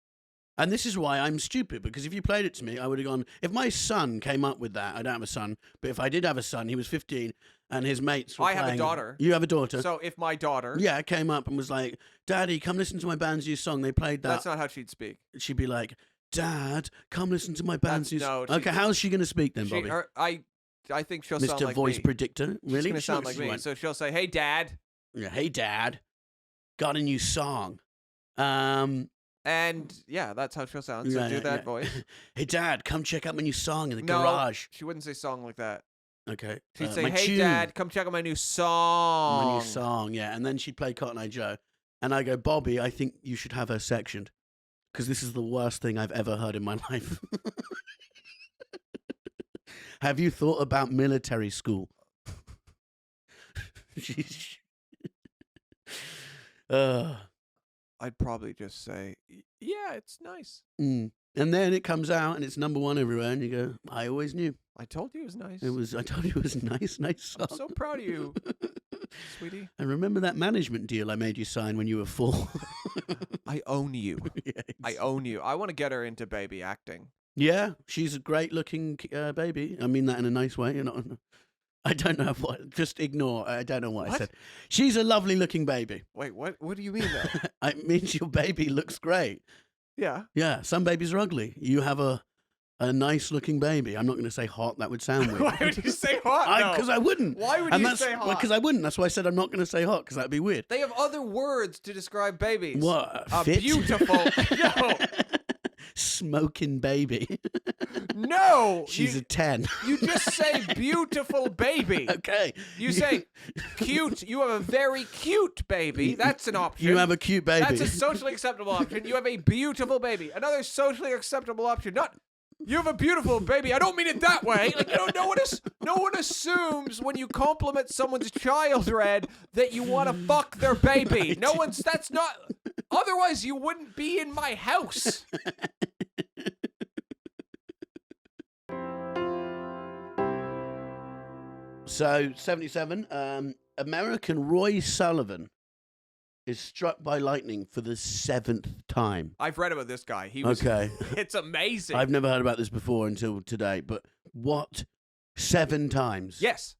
And this is why I'm stupid, because if you played it to me, I would have gone, if my son came up with that, I don't have a son, but if I did have a son, he was 15, and his mates were I have a playing- daughter. You have a daughter. So if my daughter, Yeah, came up and was like, Daddy, come listen to my band's new song. They played that. that's not how she'd speak. She'd be like, Dad, come listen to my band's new no, song. Okay, how's she going to speak then, She, Bobby? I think she'll sound Mr. like Voice me. Predictor? She's Really? gonna sound like She me. went, So she'll say, "Hey, Dad," yeah, hey, Dad, got a new song. and yeah, that's how she'll sound. So do that voice. Hey, Dad, come check out my new song in the No, garage. she wouldn't say song like that. Okay. She'd say, my "Hey, tune, Dad, come check out my new song." my new song, yeah. And then she'd play Cotton Eye Joe. And I go, Bobby, I think you should have her sectioned. Because this is the worst thing I've ever heard in my life. Have you thought about military school? I'd probably just say, "Yeah, it's nice." And then it comes out and it's number 1 everywhere. And you go, I always knew. I told you it was nice. I told you it was nice song. I'm so proud of you, sweetie. And remember that management deal I made you sign when you were 4? I own you. Yeah, I own you. I want to get her into baby acting. yeah, she's a great looking baby. I mean that in a nice way. I don't know what. Just ignore. I don't know what I What? said. She's a lovely looking baby. Wait, what do you mean though? It means your baby looks great. Yeah. Yeah, some babies are ugly. You have a nice looking baby. I'm not going to say hot. That would sound weird. Why would you say hot? Because I wouldn't. Why would you say hot? Because I wouldn't. That's why I said I'm not going to say hot, because that'd be weird. They have other words to describe babies. What? A Fit? beautiful. No. Smoking baby. No. She's a 10. You just say beautiful baby. Okay. You say cute. You have a very cute baby. That's an option. You have a cute baby. That's a socially acceptable option. You have a beautiful baby. Another socially acceptable option. Not you have a beautiful baby. I don't mean it that way. Like no one assumes when you compliment someone's child, Red, that you want to fuck their baby. No one's. That's not. Otherwise, you wouldn't be in my house. So, 77, American Roy Sullivan is struck by lightning for the 7th time. I've read about this guy. He was. Okay. It's amazing. I've never heard about this before until today, but what? 7 times? Yes.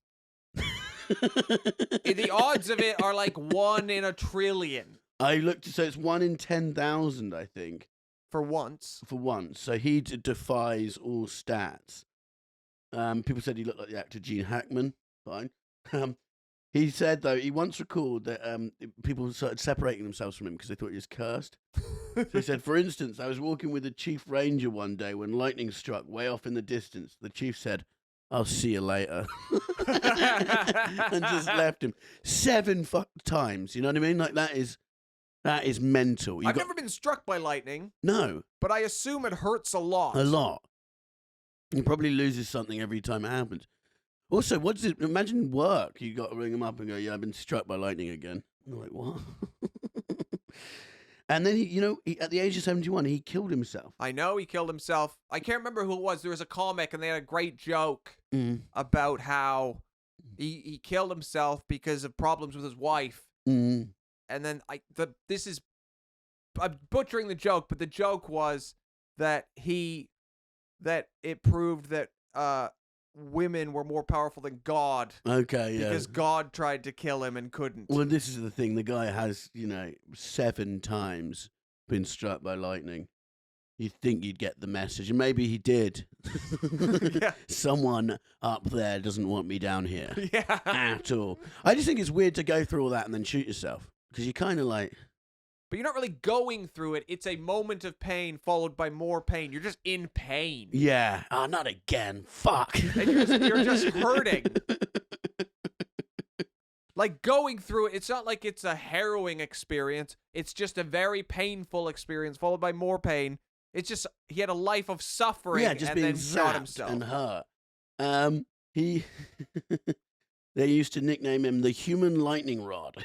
The odds of it are like 1 in a trillion. I looked, so it's 1 in 10,000, I think. For once. For once. So he defies all stats. People said he looked like the actor Gene Hackman. Fine. He said, though, he once recalled that people started separating themselves from him because they thought he was cursed. So he said, for instance, I was walking with the chief ranger one day when lightning struck way off in the distance. The chief said, I'll see you later. And just left him 7 times. You know what I mean? Like, that is mental. I've never been struck by lightning. No. But I assume it hurts a lot. A lot. He probably loses something every time it happens. Also, what does it? Imagine work. You got to ring him up and go, "Yeah, I've been struck by lightning again." And they're like, "What?" And then he, at the age of 71, he killed himself. I know he killed himself. I can't remember who it was. There was a comic, and they had a great joke about how he killed himself because of problems with his wife. Mm. And then I'm butchering the joke, but the joke was that it proved that women were more powerful than God. Okay, yeah. Because God tried to kill him and couldn't. Well, this is the thing. The guy has, 7 times been struck by lightning. You'd think you'd get the message, and maybe he did. Yeah. Someone up there doesn't want me down here. Yeah. At all. I just think it's weird to go through all that and then shoot yourself. Because you're kind of like... But you're not really going through it. It's a moment of pain followed by more pain. You're just in pain. Yeah. Oh, not again. Fuck. And you're just hurting. Like, going through it, it's not like it's a harrowing experience. It's just a very painful experience followed by more pain. It's just, he had a life of suffering Yeah, just and being then shot zapped himself. and hurt. They used to nickname him the Human Lightning Rod.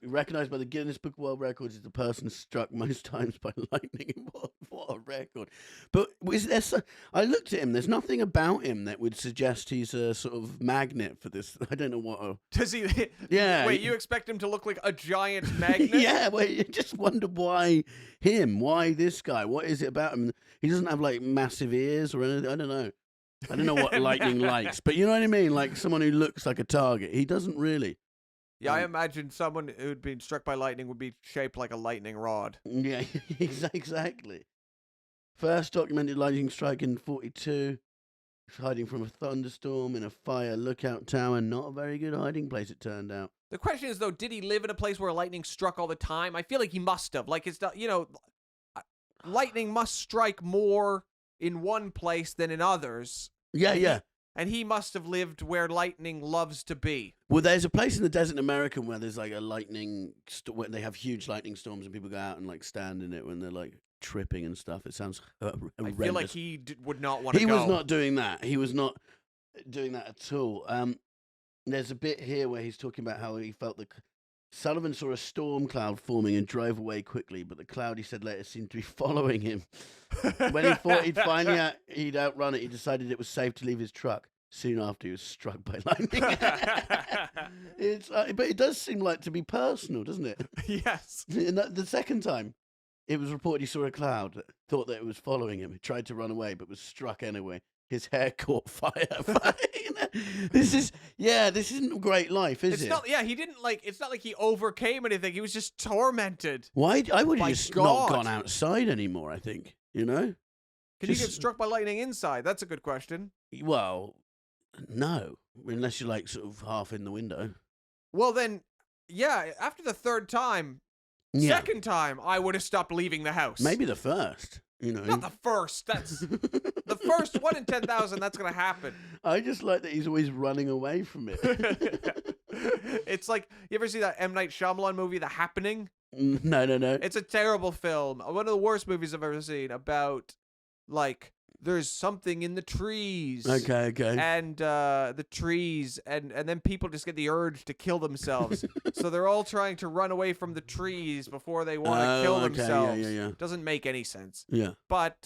Recognized by the Guinness Book of World Records as the person struck most times by lightning. What a record. But I looked at him. There's nothing about him that would suggest he's a sort of magnet for this. I don't know what. Does he? Yeah. Wait, you expect him to look like a giant magnet? Yeah, well, you just wonder why him? Why this guy? What is it about him? He doesn't have like massive ears or anything. I don't know. I don't know what lightning likes, but you know what I mean? Like someone who looks like a target. He doesn't really. Yeah, I imagine someone who'd been struck by lightning would be shaped like a lightning rod. Yeah, exactly. First documented lightning strike in 42. Hiding from a thunderstorm in a fire lookout tower. Not a very good hiding place, it turned out. The question is, though, did he live in a place where lightning struck all the time? I feel like he must have. Like, it's not, lightning must strike more in one place than in others. Yeah. And he must have lived where lightning loves to be. Well, there's a place in the desert in America where there's like a where they have huge lightning storms and people go out and like stand in it when they're like tripping and stuff. It sounds horrendous. I feel like he would not want to go. He was not doing that. He was not doing that at all. There's a bit here where he's talking about how he felt Sullivan saw a storm cloud forming and drove away quickly, but the cloud, he said later, seemed to be following him. When he thought he'd outrun it, he decided it was safe to leave his truck. Soon after, he was struck by lightning. But it does seem like to be personal, doesn't it? Yes. And the second time, it was reported he saw a cloud, thought that it was following him. He tried to run away, but was struck anyway. his hair caught fire. This isn't a great life, is It's it? not. Yeah, he didn't like. It's not like he overcame anything. He was just tormented. Why? I would have My just God. not gone outside anymore, I think. You know? Can you Just- get struck by lightning inside? That's a good question. Well, no. Unless you're like sort of half in the window. Well, then, yeah. After the third time, second time, I would have stopped leaving the house. Maybe the first, you know. Not the first. That's the first 1 in 10,000. That's gonna happen. I just like that he's always running away from it. It's like, you ever see that M. Night Shyamalan movie, The Happening? No. It's a terrible film. One of the worst movies I've ever seen about, like, there's something in the trees. Okay. And the trees, and then people just get the urge to kill themselves. So they're all trying to run away from the trees before they want to kill okay, themselves. yeah. Doesn't make any sense. Yeah. But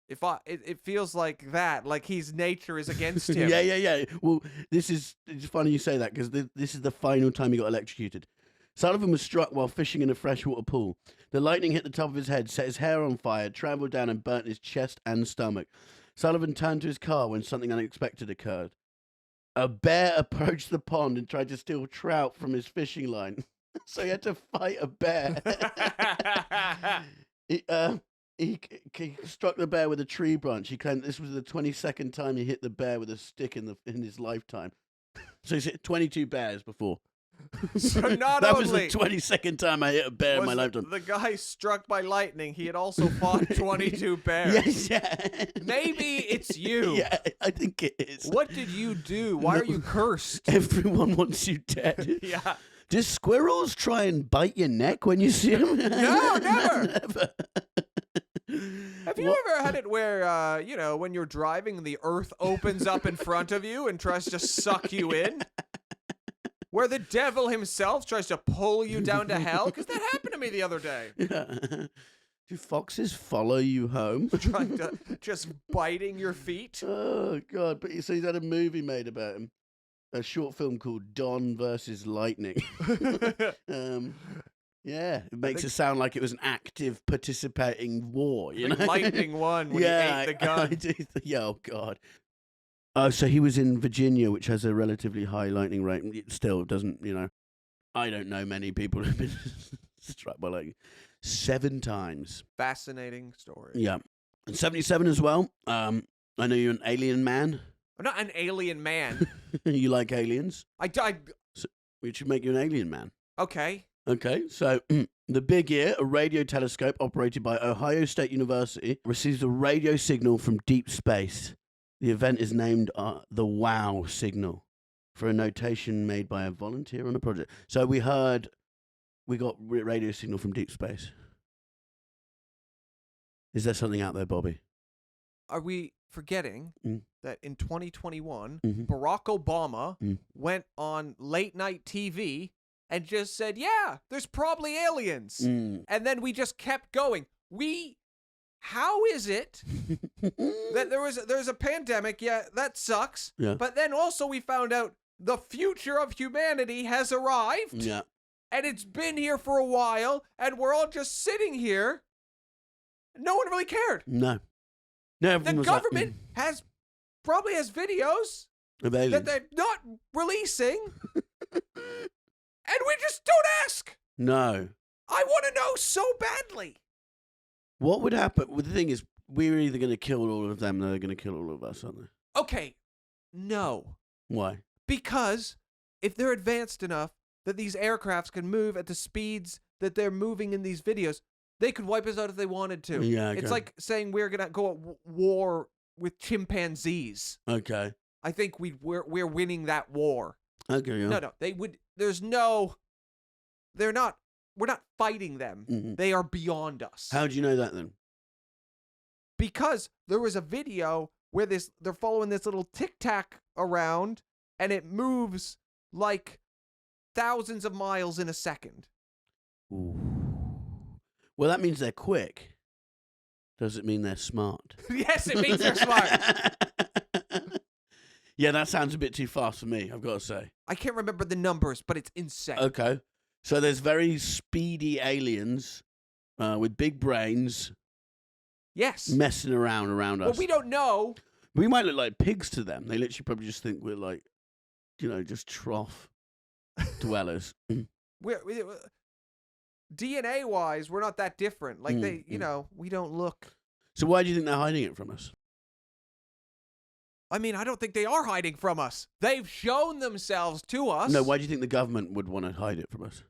it feels like that, like his nature is against him. Yeah. Well, it's funny you say that because this is the final time he got electrocuted. Sullivan was struck while fishing in a freshwater pool. The lightning hit the top of his head, set his hair on fire, travelled down and burnt his chest and stomach. Sullivan turned to his car when something unexpected occurred. A bear approached the pond and tried to steal trout from his fishing line. So he had to fight a bear. He struck the bear with a tree branch. He claimed this was the 22nd time he hit the bear with a stick in his lifetime. So he's hit 22 bears before. So not that only was the 22nd time I hit a bear in my lifetime. the guy struck by lightning, he had also fought 22 bears. Yes, yeah. Maybe it's you. Yeah, I think it is. What did you do? Why are you cursed? Everyone wants you dead. Yeah. Do squirrels try and bite your neck when you see them? No, never. Never. Have you ever had it where, when you're driving, the earth opens up in front of you and tries to suck you in? Where the devil himself tries to pull you down to hell? Because that happened to me the other day. Yeah. Do foxes follow you home? Trying to, just biting your feet. Oh, God. But he's had a movie made about him. A short film called Don versus Lightning. Yeah, it makes it sound like it was an active, participating war, you know? Lightning won when he ate the gun. Yeah, oh, God. So he was in Virginia, which has a relatively high lightning rate. It still doesn't, I don't know many people who've been struck by lightning. 7 times. Fascinating story. Yeah. And 77 as well. I know you're an alien man. I'm not an alien man. You like aliens? I died. Which should make you an alien man. Okay. Okay, so the Big Ear, a radio telescope operated by Ohio State University, receives a radio signal from deep space. The event is named the WOW signal for a notation made by a volunteer on a project. So we got radio signal from deep space. Is there something out there, Bobby? Are we forgetting that in 2021, Mhm. Barack Obama went on late night TV and just said, yeah, there's probably aliens. Mm. And then we just kept going. How is it that there's a pandemic? Yeah, that sucks. Yeah. But then also we found out the future of humanity has arrived. Yeah. And it's been here for a while, and we're all just sitting here. No one really cared. No, The everyone was like, government probably has videos of aliens. that they're not releasing, and we just don't ask. No. I want to know so badly. What would happen? Well, the thing is, we're either going to kill all of them, or they're going to kill all of us, aren't they? Okay, no. Why? Because if they're advanced enough that these aircrafts can move at the speeds that they're moving in these videos, they could wipe us out if they wanted to. Yeah, It's okay. like saying we're going to go at war with chimpanzees. Okay. I think we're winning that war. Okay, yeah. No, they would. We're not fighting them. Mhm. They are beyond us. How do you know that then? Because there was a video where they're following this little tic tac around, and it moves like thousands of miles in a second. Ooh. Well, that means they're quick. Does it mean they're smart? Yes, it means they're smart. Yeah, that sounds a bit too fast for me, I've got to say. I can't remember the numbers, but it's insane. Okay. So there's very speedy aliens with big brains Yes. messing around us. Well, we don't know. We might look like pigs to them. They literally probably just think we're like, just trough dwellers. We're DNA-wise, we're not that different. Like, we don't look... So why do you think they're hiding it from us? I mean, I don't think they are hiding from us. They've shown themselves to us. No, why do you think the government would want to hide it from us?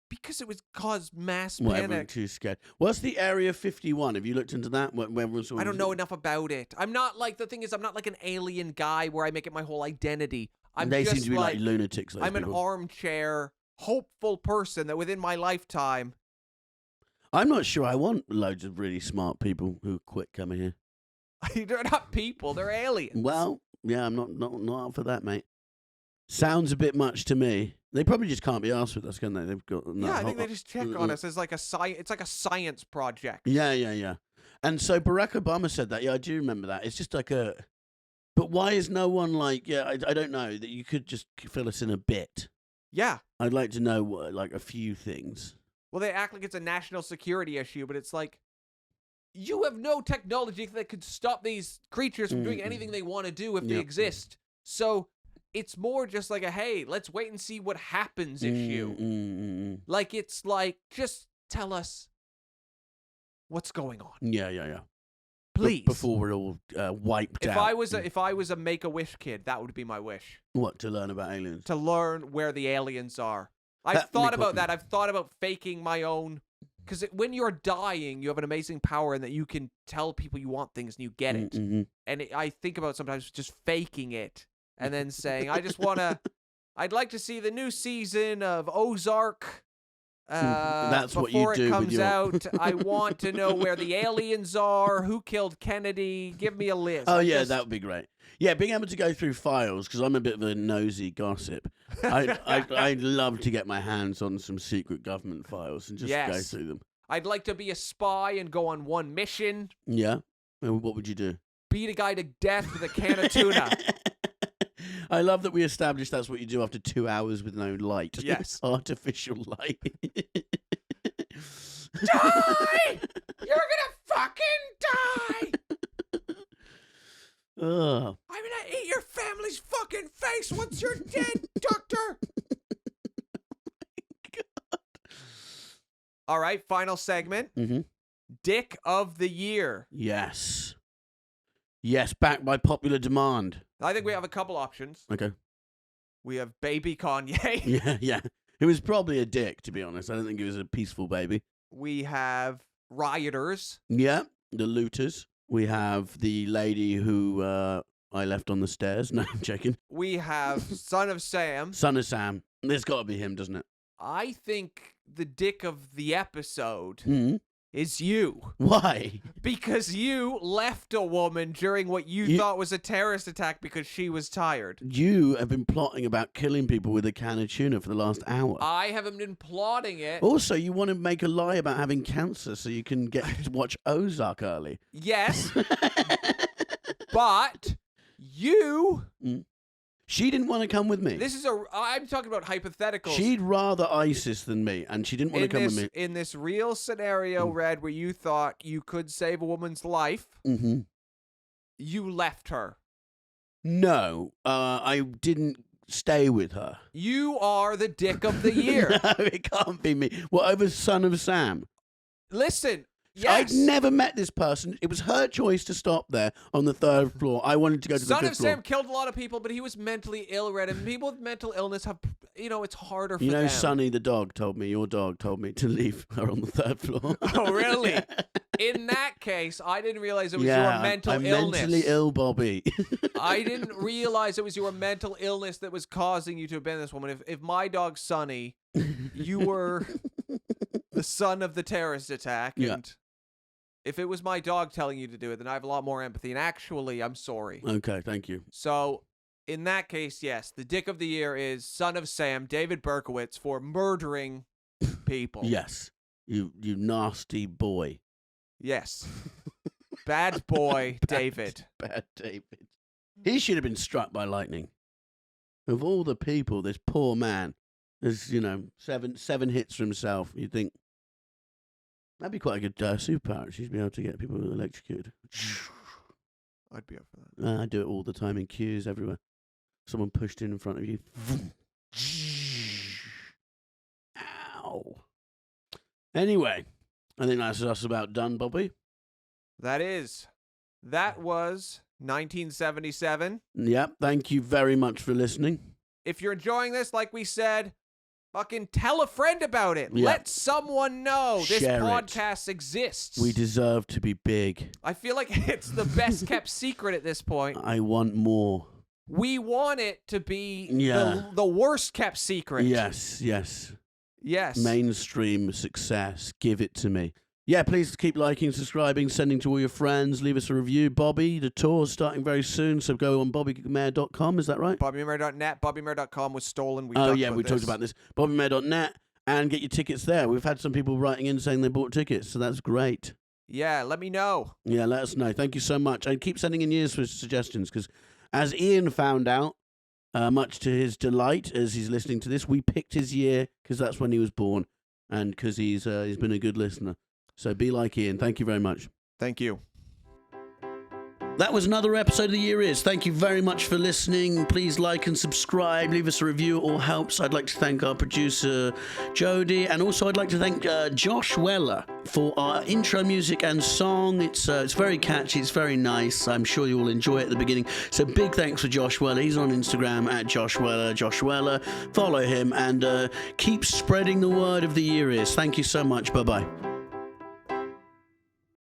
Because it would cause mass Well, everyone's panic. too scared. What's the Area 51? Have you looked into that? I don't know enough about it. I'm not like, the thing is, I'm not like an alien guy where I make it my whole identity. They seem to be like lunatics. I'm an armchair, hopeful person that within my lifetime... I'm not sure I want loads of really smart people who quit coming here. They're not people, they're aliens. Well, yeah, I'm not up for that, mate. Sounds a bit much to me. They probably just can't be asked with us, can they? They've got I think they just check on us as like it's like a science project. Yeah. And so Barack Obama said that. Yeah, I do remember that. It's just like a... But why is no one like... Yeah, I don't know. That you could just fill us in a bit. Yeah. I'd like to know, like, a few things. Well, they act like it's a national security issue, but it's like... You have no technology that could stop these creatures from doing anything they want to do if they exist. So it's more just like a, hey, let's wait and see what happens issue. Like, it's like, just tell us what's going on. Yeah. Please. Before we're all wiped out. If I was a Make-A-Wish kid, that would be my wish. What, to learn about aliens? To learn where the aliens are. I've thought about that. I've thought about faking my own... Because when you're dying, you have an amazing power in that you can tell people you want things and you get it. And I think about sometimes just faking it and then saying, I'd like to see the new season of Ozark. That's what you before do it comes with your... out. I want to know where the aliens are, who killed Kennedy. Give me a list. Oh, yeah, that would be great. Yeah, being able to go through files, because I'm a bit of a nosy gossip. I'd love to get my hands on some secret government files and just go through them. I'd like to be a spy and go on one mission. Yeah? And what would you do? Beat a guy to death with a can of tuna. I love that we established that's what you do after 2 hours with no light. Yes. Artificial light. Die! You're gonna fucking die! Ugh. I'm gonna eat your family's fucking face once you're dead, Doctor! God. All right, final segment. Dick of the Year. Yes. Yes, backed by popular demand. I think we have a couple options. Okay. We have Baby Kanye. Yeah. It was probably a dick, to be honest. I don't think it was a peaceful baby. We have Rioters. Yeah, the looters. We have the lady who I left on the stairs. No, I'm joking. We have Son of Sam. Son of Sam. There's got to be him, doesn't it? I think the dick of the episode is you. Why? Because you left a woman during what you thought was a terrorist attack because she was tired. You have been plotting about killing people with a can of tuna for the last hour. I haven't been plotting it. Also, you want to make a lie about having cancer so you can get to watch Ozark early. Yes. But you... She didn't want to come with me. I'm talking about hypotheticals. She'd rather ISIS than me, and she didn't want to come with me. In this real scenario, Red, where you thought you could save a woman's life, you left her. No, I didn't stay with her. You are the dick of the year. No, it can't be me. What, over Son of Sam? Listen, yes. I'd never met this person. It was her choice to stop there on the 3rd floor. I wanted to go to the 5th floor. Son of Sam killed a lot of people, but he was mentally ill, Red, and people with mental illness have, it's harder for them. Sonny the dog told me, your dog told me to leave her on the 3rd floor. Oh, really? In that case, I didn't realize it was your mental I'm illness. Mentally ill, Bobby. I didn't realize it was your mental illness that was causing you to abandon this woman. If my dog Sonny, you were the son of the terrorist attack, and if it was my dog telling you to do it, then I have a lot more empathy. And actually, I'm sorry. Okay, thank you. So, in that case, yes, the dick of the year is Son of Sam, David Berkowitz, for murdering people. Yes, you nasty boy. Yes. Bad boy, David. Bad David. He should have been struck by lightning. Of all the people, this poor man, there's, seven hits for himself. You think, That'd be quite a good superpower. She'd be able to get people electrocuted. I'd be up for that. I do it all the time in queues everywhere. Someone pushed in front of you. Ow. Anyway, I think that's us about done, Bobby. That was 1977. Yep, thank you very much for listening. If you're enjoying this, like we said, fucking tell a friend about it. Yeah. Let someone know this Share it. podcast exists. We deserve to be big. I feel like it's the best kept secret at this point. I want more. We want it to be Yeah. the worst kept secret. Yes. Yes. Mainstream success. Give it to me. Yeah, please keep liking, subscribing, sending to all your friends. Leave us a review. Bobby, the tour's starting very soon, so go on bobbymair.com. Is that right? BobbyMair.net. BobbyMair.com was stolen. We talked about this. BobbyMair.net, and get your tickets there. We've had some people writing in saying they bought tickets, so that's great. Yeah, let me know. Yeah, let us know. Thank you so much. And keep sending in years for suggestions, because as Ian found out, much to his delight as he's listening to this, we picked his year because that's when he was born, and because he's been a good listener. So be like Ian. Thank you very much. Thank you. That was another episode of The Year Is. Thank you very much for listening. Please like and subscribe. Leave us a review. It all helps. I'd like to thank our producer, Jody. And also I'd like to thank Josh Weller for our intro music and song. It's very catchy. It's very nice. I'm sure you will enjoy it at the beginning. So big thanks for Josh Weller. He's on Instagram at Josh Weller. Follow him and keep spreading the word of The Year Is. Thank you so much. Bye-bye.